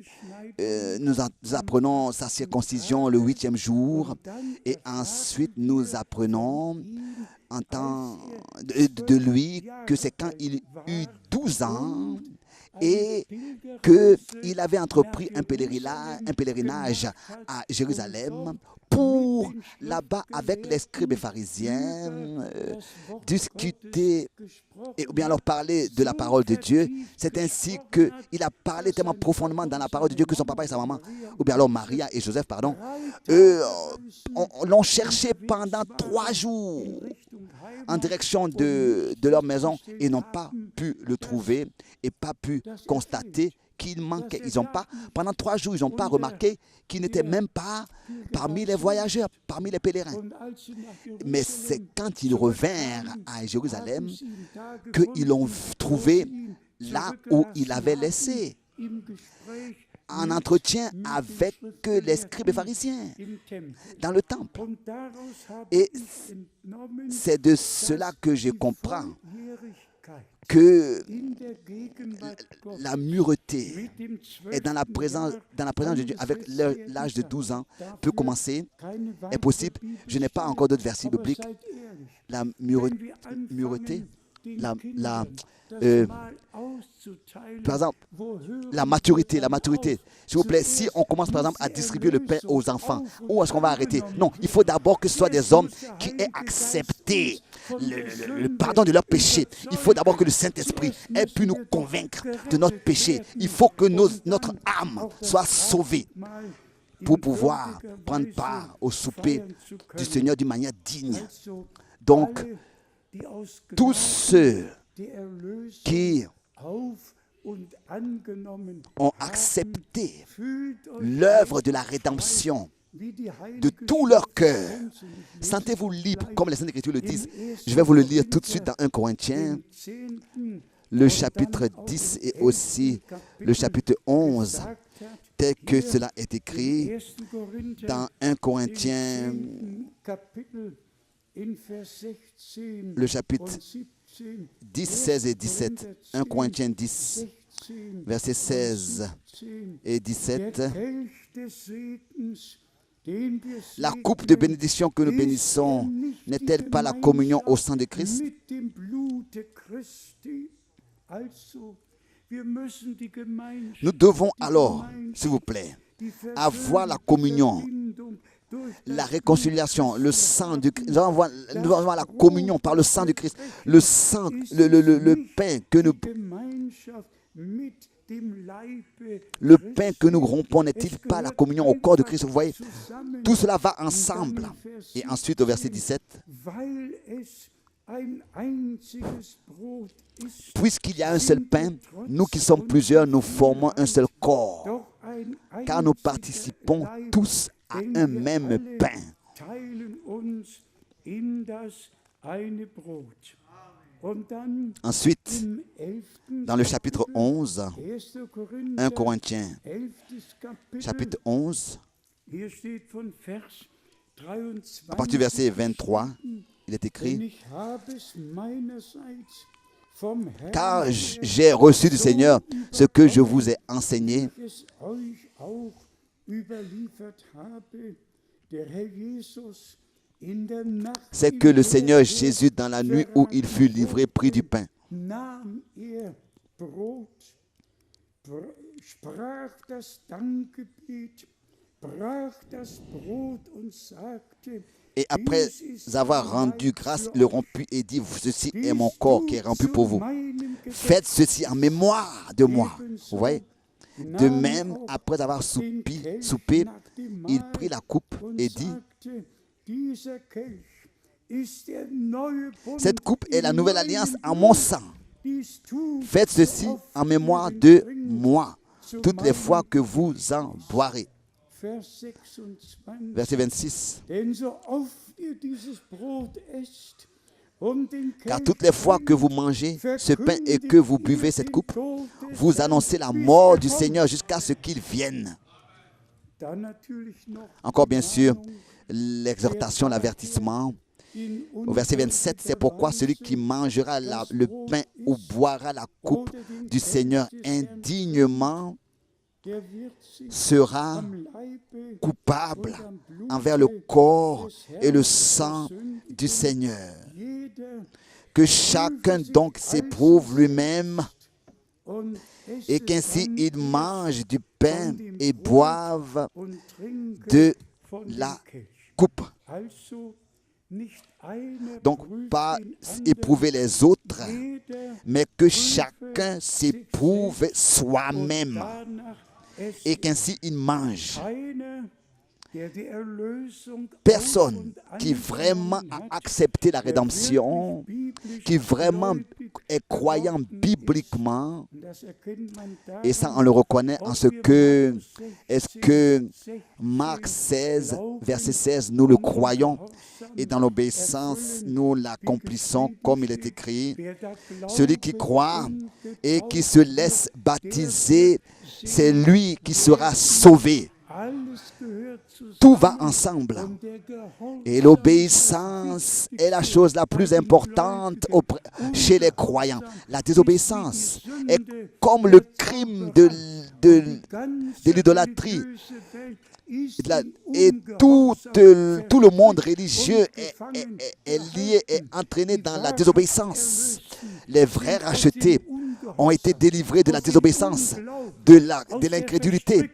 Speaker 1: nous apprenons sa circoncision le 8e jour, et ensuite nous apprenons en temps de lui que c'est quand il eut 12 ans et qu'il avait entrepris un pèlerinage à Jérusalem pour, là-bas, avec les scribes et pharisiens, discuter, ou bien alors parler de la parole de Dieu. C'est ainsi qu'il a parlé tellement profondément dans la parole de Dieu que son papa et sa maman, ou bien alors Maria et Joseph, pardon, l'ont cherché pendant 3 jours en direction de leur maison et n'ont pas pu le trouver et pas pu constater qu'il manquait. Pendant 3 jours, ils n'ont pas remarqué qu'il n'était même pas parmi les voyageurs, parmi les pèlerins. Mais c'est quand ils revinrent à Jérusalem qu'ils l'ont trouvé là où il avait laissé, en entretien avec les scribes et pharisiens dans le temple. Et c'est de cela que je comprends que la mureté est dans la présence de Dieu avec l'âge de 12 ans peut commencer, est possible. Je n'ai pas encore d'autres versets bibliques. La mureté, par exemple, la maturité. S'il vous plaît, si on commence par exemple à distribuer le pain aux enfants, où est-ce qu'on va arrêter? Non, il faut d'abord que ce soit des hommes qui aient accepté le pardon de leurs péchés. Il faut d'abord que le Saint-Esprit ait pu nous convaincre de notre péché. Il faut que notre âme soit sauvée pour pouvoir prendre part au souper du Seigneur d'une manière digne. Donc, tous ceux qui ont accepté l'œuvre de la rédemption de tout leur cœur, sentez-vous libre, comme les Saintes Écritures le disent. Je vais vous le lire tout de suite dans 1 Corinthiens, le chapitre 10 et aussi le chapitre 11, tel que cela est écrit dans 1 Corinthiens, le chapitre 10, 16 et 17. 1 Corinthiens 10, versets 16 et 17. La coupe de bénédiction que nous bénissons n'est-elle pas la communion au sang de Christ? Nous devons alors, s'il vous plaît, avoir la communion, la réconciliation, le sang du Christ. Nous devons avoir la communion par le sang du Christ. Le sang, le pain que nous rompons n'est-il pas la communion au corps de Christ? Vous voyez, tout cela va ensemble. Et ensuite, au verset 17, puisqu'il y a un seul pain, nous qui sommes plusieurs, nous formons un seul corps, car nous participons tous à un même pain. Ensuite, dans le chapitre 11, 1 Corinthiens, chapitre 11, à partir du verset 23, il est écrit: car j'ai reçu du Seigneur ce que je vous ai enseigné, c'est que le Seigneur Jésus, dans la nuit où il fut livré, prit du pain. Et après avoir rendu grâce, il le rompit et dit: ceci est mon corps qui est rompu pour vous. Faites ceci en mémoire de moi. Vous voyez? De même, après avoir soupé, il prit la coupe et dit: cette coupe est la nouvelle alliance en mon sang. Faites ceci en mémoire de moi, toutes les fois que vous en boirez. Verset 26. Car toutes les fois que vous mangez ce pain et que vous buvez cette coupe, vous annoncez la mort du Seigneur jusqu'à ce qu'il vienne. Encore bien sûr, l'exhortation, l'avertissement. Au verset 27, c'est pourquoi celui qui mangera le pain ou boira la coupe du Seigneur indignement sera coupable envers le corps et le sang du Seigneur. Que chacun donc s'éprouve lui-même et qu'ainsi il mange du pain et boive de la coupe. Donc, pas éprouver les autres, mais que chacun s'éprouve soi-même et qu'ainsi il mange. Personne qui vraiment a accepté la rédemption, qui vraiment est croyant bibliquement, et ça on le reconnaît en ce que, est-ce que Marc 16, verset 16, nous le croyons et dans l'obéissance nous l'accomplissons comme il est écrit. Celui qui croit et qui se laisse baptiser, c'est lui qui sera sauvé. Tout va ensemble. Et l'obéissance est la chose la plus importante chez les croyants. La désobéissance est comme le crime de l'idolâtrie. Et tout le monde religieux est lié, est entraîné dans la désobéissance. Les vrais rachetés ont été délivrés de la désobéissance, de l'incrédulité,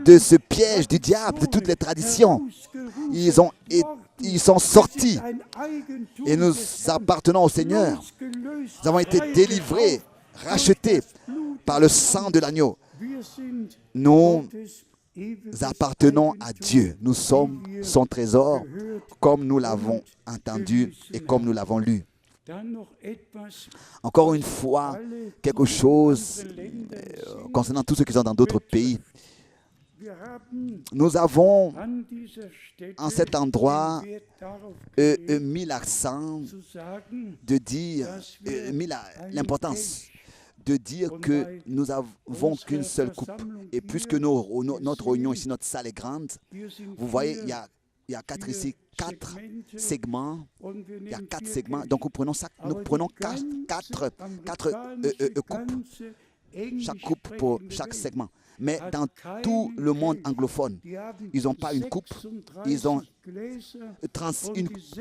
Speaker 1: de ce piège du diable, de toutes les traditions. Ils sont sortis et nous appartenons au Seigneur. Nous avons été délivrés, rachetés par le sang de l'agneau. Nous appartenons à Dieu. Nous sommes son trésor, comme nous l'avons entendu et comme nous l'avons lu. Encore une fois, quelque chose concernant tous ceux qui sont dans d'autres pays. Nous avons, en cet endroit, mis l'accent de dire, mis l'importance de dire que nous n'avons qu'une seule coupe. Et puisque notre réunion ici, notre salle est grande, vous voyez, il y a quatre segments. Il y a 4 segments. Donc nous prenons quatre coupes. chaque coupe pour chaque segment. Mais dans tout le monde anglophone, ils n'ont pas une coupe, ils ont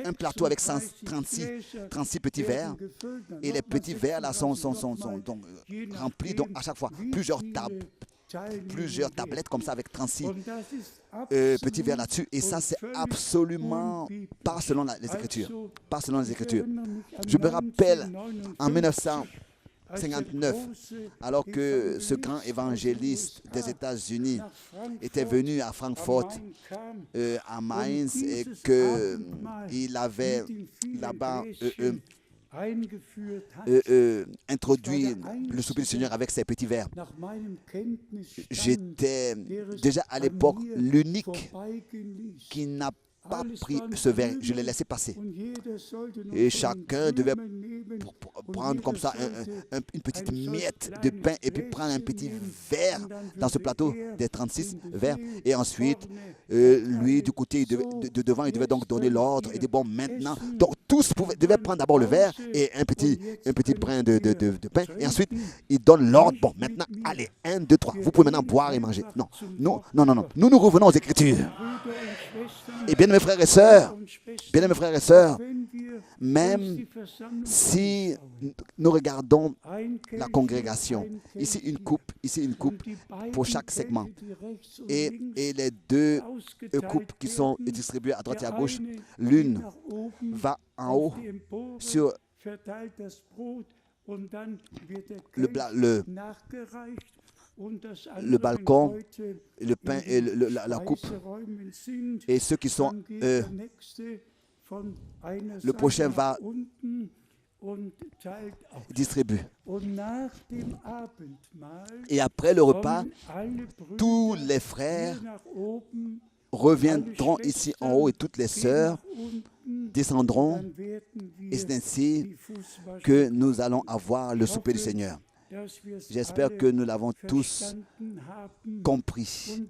Speaker 1: un plateau avec 36 petits verres. Et les petits verres là sont donc, remplis donc, à chaque fois plusieurs tablettes comme ça avec 36 petits verres là-dessus. Et ça, c'est absolument pas selon les Écritures. Pas selon les Écritures. Je me rappelle en 1959, alors que ce grand évangéliste des États-Unis était venu à Francfort, à Mainz, et qu'il avait là-bas introduit le souper du Seigneur avec ses petits verres. J'étais déjà à l'époque l'unique qui n'a pas pris ce verre, je l'ai laissé passer. Et chacun devait prendre comme ça une petite miette de pain et puis prendre un petit verre dans ce plateau des 36 verres. Et ensuite, lui, du côté de devant, il devait donc donner l'ordre. Il dit, bon, maintenant, donc tous devaient prendre d'abord le verre et un petit brin de pain. Et ensuite, il donne l'ordre. Bon, maintenant, allez, 1, 2, 3. Vous pouvez maintenant boire et manger. Non. Nous revenons aux Écritures. Et bien, mes frères et sœurs, même si nous regardons la congrégation, ici une coupe pour chaque segment, et les deux coupes qui sont distribuées à droite et à gauche, l'une va en haut sur le balcon, le pain et la coupe. Et ceux qui sont... le prochain va distribuer. Et après le repas, tous les frères reviendront ici en haut et toutes les sœurs descendront. Et c'est ainsi que nous allons avoir le souper du Seigneur. J'espère que nous l'avons tous compris.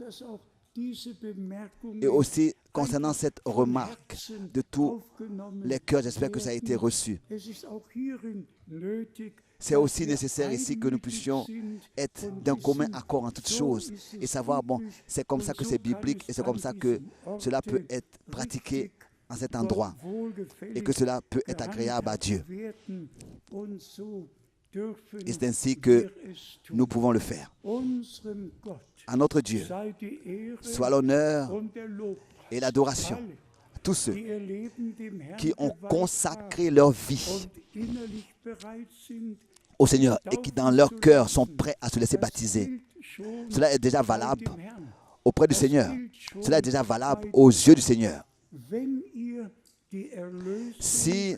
Speaker 1: Et aussi, concernant cette remarque de tous les cœurs, j'espère que ça a été reçu. C'est aussi nécessaire ici que nous puissions être d'un commun accord en toutes choses et savoir, bon, c'est comme ça que c'est biblique et c'est comme ça que cela peut être pratiqué en cet endroit et que cela peut être agréable à Dieu. Et c'est ainsi que nous pouvons le faire. À notre Dieu, soit l'honneur et l'adoration. Tous ceux qui ont consacré leur vie au Seigneur et qui dans leur cœur sont prêts à se laisser baptiser. Cela est déjà valable auprès du Seigneur. Cela est déjà valable aux yeux du Seigneur. Si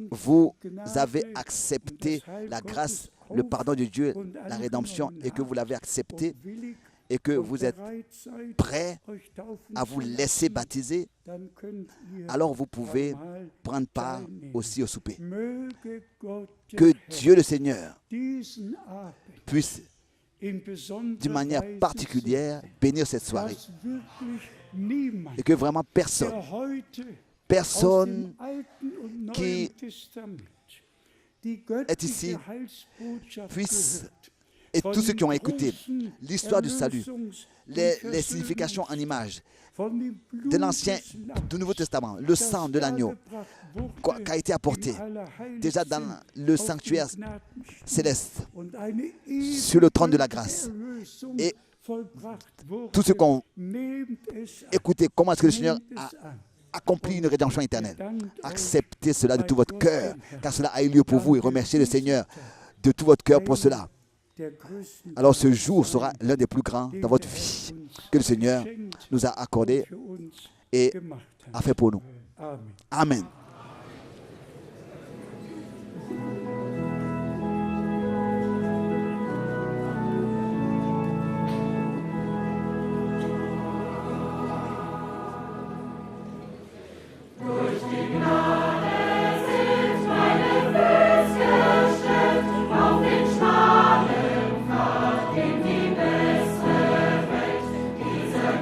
Speaker 1: vous avez accepté la grâce, le pardon de Dieu, la rédemption, et que vous l'avez accepté, et que vous êtes prêt à vous laisser baptiser, alors vous pouvez prendre part aussi au souper. Que Dieu le Seigneur puisse, d'une manière particulière, bénir cette soirée. Et que vraiment personne qui est ici puisse, et tous ceux qui ont écouté l'histoire du salut, les significations en images de l'Ancien, du Nouveau Testament, le sang de l'agneau qui a été apporté déjà dans le sanctuaire céleste, sur le trône de la grâce. Et tous ceux qui ont écouté comment est-ce que le Seigneur a accompli une rédemption éternelle, acceptez cela de tout votre cœur, car cela a eu lieu pour vous, et remerciez le Seigneur de tout votre cœur pour cela. Alors ce jour sera l'un des plus grands dans votre vie que le Seigneur nous a accordé et a fait pour nous. Amen.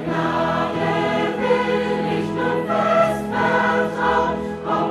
Speaker 3: Gnade will ich nun fest vertrauen.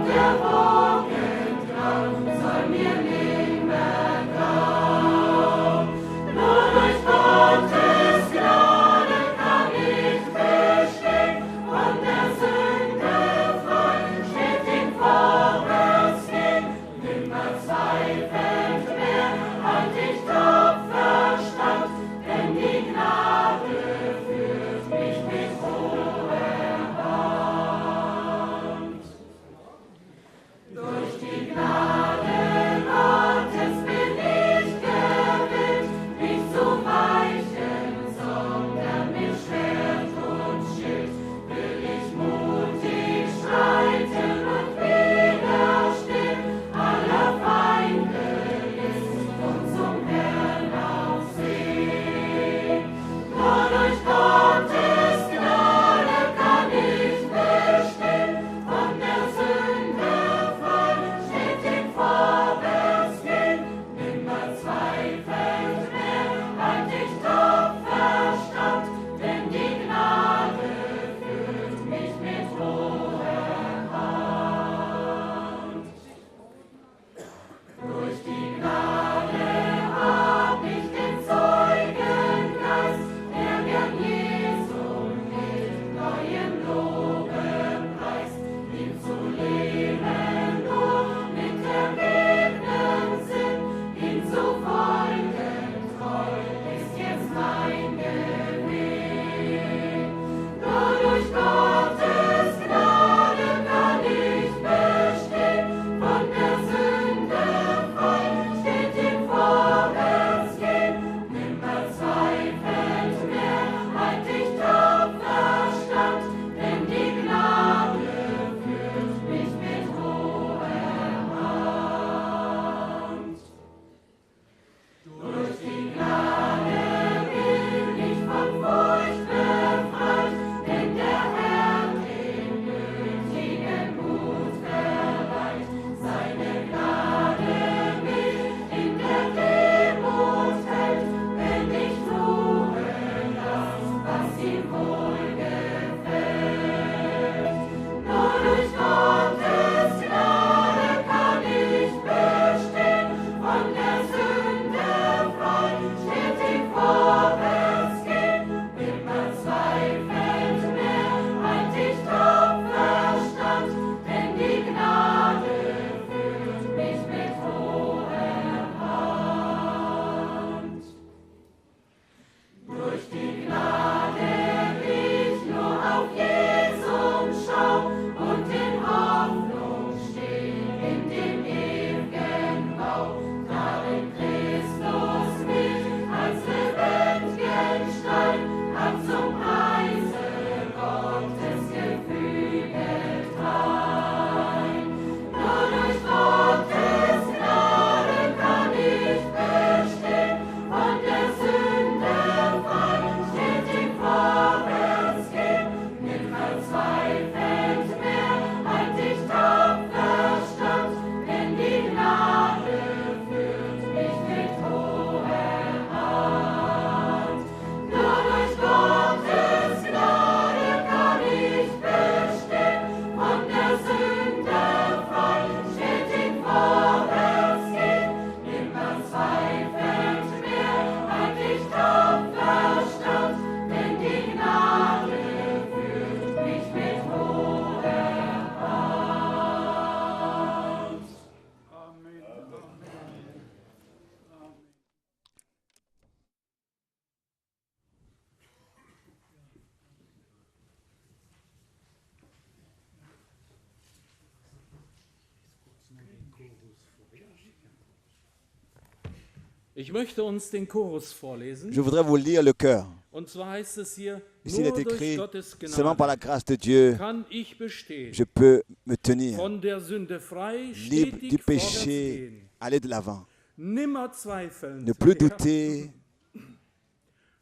Speaker 3: Ich möchte uns den Chorus vorlesen.
Speaker 1: Je voudrais vous lire le cœur.
Speaker 3: Und zwar heißt es hier,
Speaker 1: Ici, il
Speaker 3: nur
Speaker 1: est
Speaker 3: durch
Speaker 1: écrit,
Speaker 3: Gottes
Speaker 1: seulement par la
Speaker 3: Gnade
Speaker 1: grâce de Dieu,
Speaker 3: kann ich bestehen.
Speaker 1: je peux me tenir
Speaker 3: Von der Sünde frei,
Speaker 1: libre du
Speaker 3: stetig vorwärts
Speaker 1: péché,
Speaker 3: gehen.
Speaker 1: aller de l'avant.
Speaker 3: Nimmer zweifeln.
Speaker 1: Ne plus douter,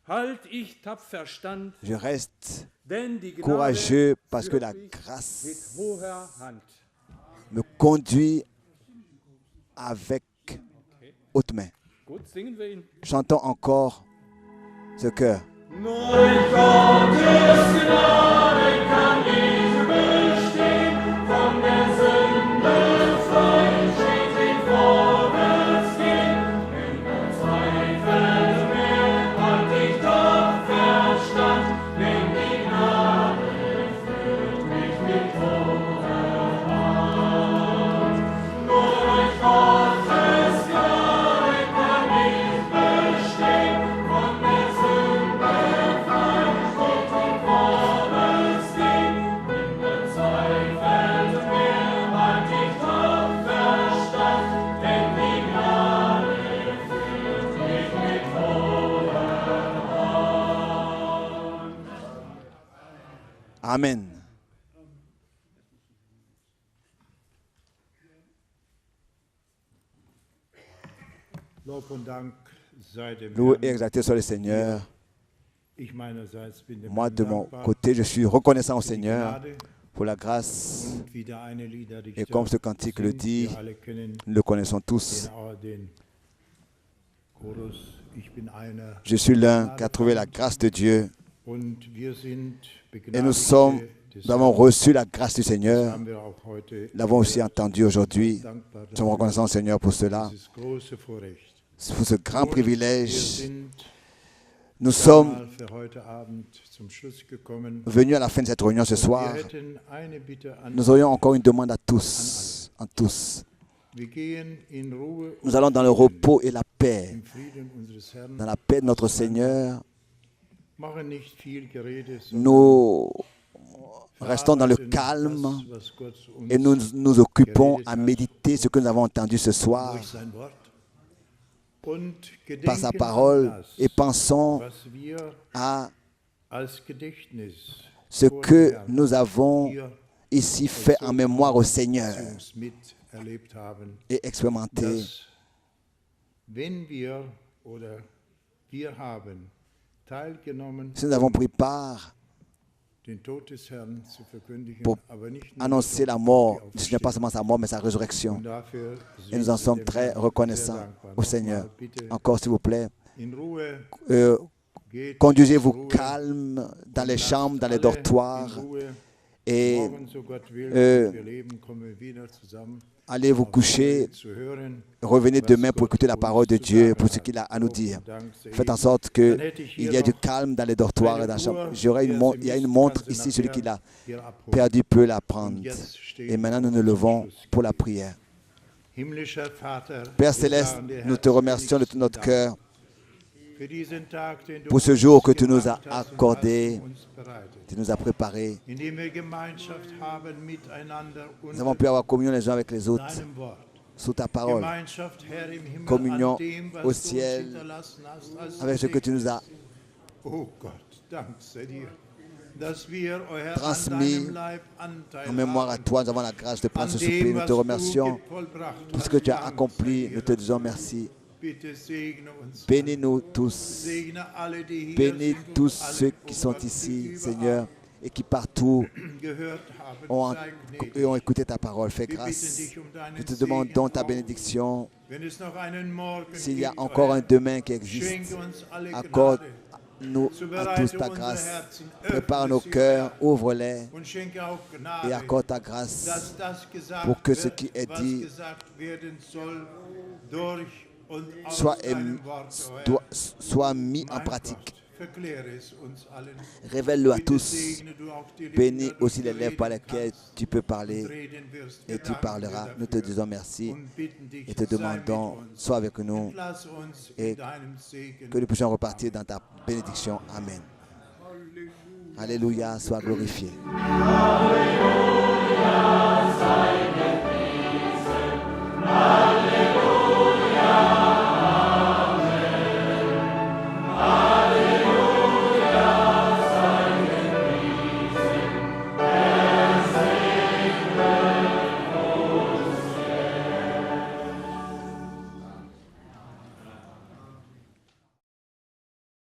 Speaker 3: Halt ich tapfer stand,
Speaker 1: je reste
Speaker 3: denn die Gnade
Speaker 1: courageux parce que la
Speaker 3: führt mich mit
Speaker 1: grâce
Speaker 3: hoher Hand.
Speaker 1: me conduit avec haute main.
Speaker 3: Gut, singen wir ihn.
Speaker 1: Chantons encore ce cœur.
Speaker 3: Durch Gottes Gnade kann ich bestehen, von der Sünde frei, stetig vorwärts gehen. In Zweifel mehr halt ich tapfer stand, denn die Gnade führt mich mit hoher Hand. Nur durch Gottes Gnade kann ich bestehen, von der Sünde frei, stetig vorwärts gehen. In der Zweifel mehr halt ich tapfer stand, denn die Gnade führt mich mit hoher Hand.
Speaker 1: Amen.
Speaker 2: Lob und Dank sei dem
Speaker 1: Loué et
Speaker 2: Herrn.
Speaker 1: exalté soit le Seigneur.
Speaker 2: Ich meinerseits bin dem
Speaker 1: Moi,
Speaker 2: Herrn
Speaker 1: de mon
Speaker 2: dankbar
Speaker 1: côté, je suis reconnaissant au
Speaker 2: für die
Speaker 1: Seigneur
Speaker 2: Gnade
Speaker 1: pour la grâce.
Speaker 2: und wie der eine Liederdichter
Speaker 1: Et comme ce cantique le
Speaker 2: singt,
Speaker 1: dit,
Speaker 2: wir alle kennen
Speaker 1: nous le connaissons tous.
Speaker 2: den Chorus, ich bin einer
Speaker 1: Je suis l'un qui a trouvé la grâce de Dieu
Speaker 2: und wir sind
Speaker 1: et nous avons reçu la grâce du Seigneur.
Speaker 2: haben wir auch heute
Speaker 1: Nous l'avons aussi entendu aujourd'hui.
Speaker 2: dankbar
Speaker 1: Nous sommes reconnaissants au Seigneur pour cela,
Speaker 2: dieses große Vorrecht.
Speaker 1: pour ce grand
Speaker 2: Wir
Speaker 1: privilège.
Speaker 2: sind
Speaker 1: Nous sommes
Speaker 2: mal für heute Abend zum Schluss gekommen.
Speaker 1: venus à la fin de cette réunion ce soir.
Speaker 2: Wir hätten eine Bitte an
Speaker 1: Nous aurions encore une demande à tous, en tous.
Speaker 2: Wir gehen in Ruhe
Speaker 1: Nous allons dans le repos et la paix,
Speaker 2: im Frieden unseres Herrn.
Speaker 1: dans la paix de notre Seigneur.
Speaker 2: Machen nicht viel Gerede, sondern
Speaker 1: Nous restons dans le
Speaker 2: verarbeiten
Speaker 1: calme
Speaker 2: das, was Gott uns
Speaker 1: et nous nous occupons à méditer ce que nous avons entendu ce soir
Speaker 2: durch sein Wort und
Speaker 1: par sa
Speaker 2: gedenken
Speaker 1: parole
Speaker 2: an das,
Speaker 1: et pensons
Speaker 2: was wir
Speaker 1: à
Speaker 2: als Gedächtnis
Speaker 1: ce
Speaker 2: vor
Speaker 1: que
Speaker 2: dem Herrn
Speaker 1: nous avons
Speaker 2: hier
Speaker 1: ici fait en mémoire au Seigneur
Speaker 2: uns miterlebt haben,
Speaker 1: et expérimenté.
Speaker 2: dass wenn wir oder wir haben teilgenommen,
Speaker 1: Si nous avons pris part
Speaker 2: den Tod des Herrn zu verkündigen,
Speaker 1: pour
Speaker 2: aber nicht nur
Speaker 1: annoncer la mort, ce n'est pas seulement sa mort, mais sa résurrection.
Speaker 2: Und dafür
Speaker 1: Et nous en
Speaker 2: sind wir
Speaker 1: sommes
Speaker 2: dem
Speaker 1: très
Speaker 2: Herrn
Speaker 1: reconnaissants
Speaker 2: sehr dankbar.
Speaker 1: au Seigneur.
Speaker 2: Nochmal, bitte
Speaker 1: Encore, s'il vous plaît,
Speaker 2: in Ruhe, geht
Speaker 1: conduisez-vous
Speaker 2: in Ruhe,
Speaker 1: calme dans les
Speaker 2: lasst
Speaker 1: chambres, dans les
Speaker 2: alle
Speaker 1: dortoirs
Speaker 2: in Ruhe.
Speaker 1: et
Speaker 2: Morgen, so Gott will,
Speaker 1: äh,
Speaker 2: wenn wir leben, kommen wir wieder zusammen,
Speaker 1: allez vous
Speaker 2: auf
Speaker 1: coucher.
Speaker 2: Ruhe zu hören,
Speaker 1: Revenez
Speaker 2: was
Speaker 1: demain pour
Speaker 2: Gott
Speaker 1: écouter la
Speaker 2: uns
Speaker 1: parole de
Speaker 2: zu
Speaker 1: Dieu,
Speaker 2: sagen
Speaker 1: pour ce
Speaker 2: hat.
Speaker 1: qu'il a à nous
Speaker 2: Lob
Speaker 1: dire.
Speaker 2: und Dank sei
Speaker 1: Faites en
Speaker 2: ihm.
Speaker 1: sorte
Speaker 2: Dann hätte ich
Speaker 1: qu'il
Speaker 2: hier
Speaker 1: y ait du
Speaker 2: noch
Speaker 1: calme dans les dortoirs et dans la chambre. J'aurai
Speaker 2: wer sie
Speaker 1: une
Speaker 2: misst,
Speaker 1: montre
Speaker 2: kannst du
Speaker 1: ici, celui
Speaker 2: nachher
Speaker 1: qui l'a
Speaker 2: hier abholen.
Speaker 1: perdu peut la prendre.
Speaker 2: Und jetzt stehen
Speaker 1: Et maintenant,
Speaker 2: wir
Speaker 1: nous nous
Speaker 2: zum
Speaker 1: levons
Speaker 2: Schluss.
Speaker 1: pour la prière.
Speaker 2: Himmlischer Vater,
Speaker 1: Père
Speaker 2: wir
Speaker 1: Céleste,
Speaker 2: sagen dir
Speaker 1: nous te remercions de tout
Speaker 2: herzlichsten
Speaker 1: notre
Speaker 2: Dank
Speaker 1: cœur
Speaker 2: für diesen Tag, den du
Speaker 1: pour ce
Speaker 2: uns
Speaker 1: jour que tu nous as
Speaker 2: gemacht hast und
Speaker 1: accordé,
Speaker 2: hast uns bereitet,
Speaker 1: tu nous as préparés.
Speaker 2: indem wir Gemeinschaft haben miteinander
Speaker 1: Nous avons
Speaker 2: unter
Speaker 1: pu avoir communion les uns avec les autres
Speaker 2: deinem Wort.
Speaker 1: sous ta parole,
Speaker 2: Gemeinschaft, Herr, im Himmel,
Speaker 1: Communion
Speaker 2: an dem, was
Speaker 1: au
Speaker 2: du
Speaker 1: ciel,
Speaker 2: uns hinterlassen hast als
Speaker 1: avec ce que tu nous as
Speaker 2: Oh Gott, Dank sei dir, dass wir, o Herr,
Speaker 1: transmis
Speaker 2: an deinem Leib Anteil
Speaker 1: en mémoire à
Speaker 2: haben,
Speaker 1: toi. Nous avons la grâce de
Speaker 2: an
Speaker 1: prendre ce
Speaker 2: dem,
Speaker 1: souper. Nous
Speaker 2: was
Speaker 1: te
Speaker 2: du
Speaker 1: remercions
Speaker 2: vollbracht
Speaker 1: pour ce
Speaker 2: hast.
Speaker 1: que tu as
Speaker 2: Dank
Speaker 1: accompli.
Speaker 2: sei dir.
Speaker 1: Nous te disons merci.
Speaker 2: Bitte segne uns.
Speaker 1: Bénis-nous tous.
Speaker 2: Segne alle, die hier
Speaker 1: Bénis
Speaker 2: sind und
Speaker 1: tous
Speaker 2: alle,
Speaker 1: ceux qui
Speaker 2: oh
Speaker 1: sont
Speaker 2: Gott,
Speaker 1: ici,
Speaker 2: die überall
Speaker 1: Seigneur, et qui partout
Speaker 2: gehört haben.
Speaker 1: ont,
Speaker 2: Sei gnädig.
Speaker 1: et ont écouté ta parole. Fais
Speaker 2: Wir bitten
Speaker 1: grâce.
Speaker 2: dich um deinen
Speaker 1: Nous te
Speaker 2: Segen
Speaker 1: demandons ta
Speaker 2: auch.
Speaker 1: bénédiction.
Speaker 2: Wenn es noch einen Morgen
Speaker 1: S'il y a
Speaker 2: gibt, o
Speaker 1: encore un
Speaker 2: Herr,
Speaker 1: demain qui
Speaker 2: schenke
Speaker 1: existe,
Speaker 2: uns alle
Speaker 1: accorde-nous
Speaker 2: Gnade.
Speaker 1: à tous ta grâce. Prépare nos cœurs, ouvre-les
Speaker 2: Und schenke auch
Speaker 1: et
Speaker 2: Gnade,
Speaker 1: accorde ta grâce
Speaker 2: dass das gesagt
Speaker 1: pour que ce
Speaker 2: wird,
Speaker 1: qui est
Speaker 2: was
Speaker 1: dit
Speaker 2: gesagt werden soll, durch und aus
Speaker 1: soit,
Speaker 2: deinem Wort, o Herr.
Speaker 1: soit mis en
Speaker 2: Mein
Speaker 1: pratique.
Speaker 2: Gott, verkläre es uns allen.
Speaker 1: Révèle-le à
Speaker 2: Bitte
Speaker 1: tous.
Speaker 2: segne du auch die Lippen,
Speaker 1: Bénis
Speaker 2: dadurch
Speaker 1: aussi les
Speaker 2: du
Speaker 1: lèvres par
Speaker 2: reden
Speaker 1: lesquelles
Speaker 2: kannst
Speaker 1: tu peux
Speaker 2: und
Speaker 1: parler
Speaker 2: reden wirst.
Speaker 1: et
Speaker 2: Wir
Speaker 1: tu
Speaker 2: danken
Speaker 1: parleras.
Speaker 2: dir
Speaker 1: Nous te
Speaker 2: dafür
Speaker 1: disons merci
Speaker 2: und bitten dich,
Speaker 1: et te
Speaker 2: sei
Speaker 1: demandons,
Speaker 2: mit uns.
Speaker 1: sois avec nous
Speaker 2: Entlass uns
Speaker 1: et
Speaker 2: in deinem Segen.
Speaker 1: que nous puissions repartir dans ta bénédiction. Amen. Alléluia, sois glorifié.
Speaker 3: Halleluja sei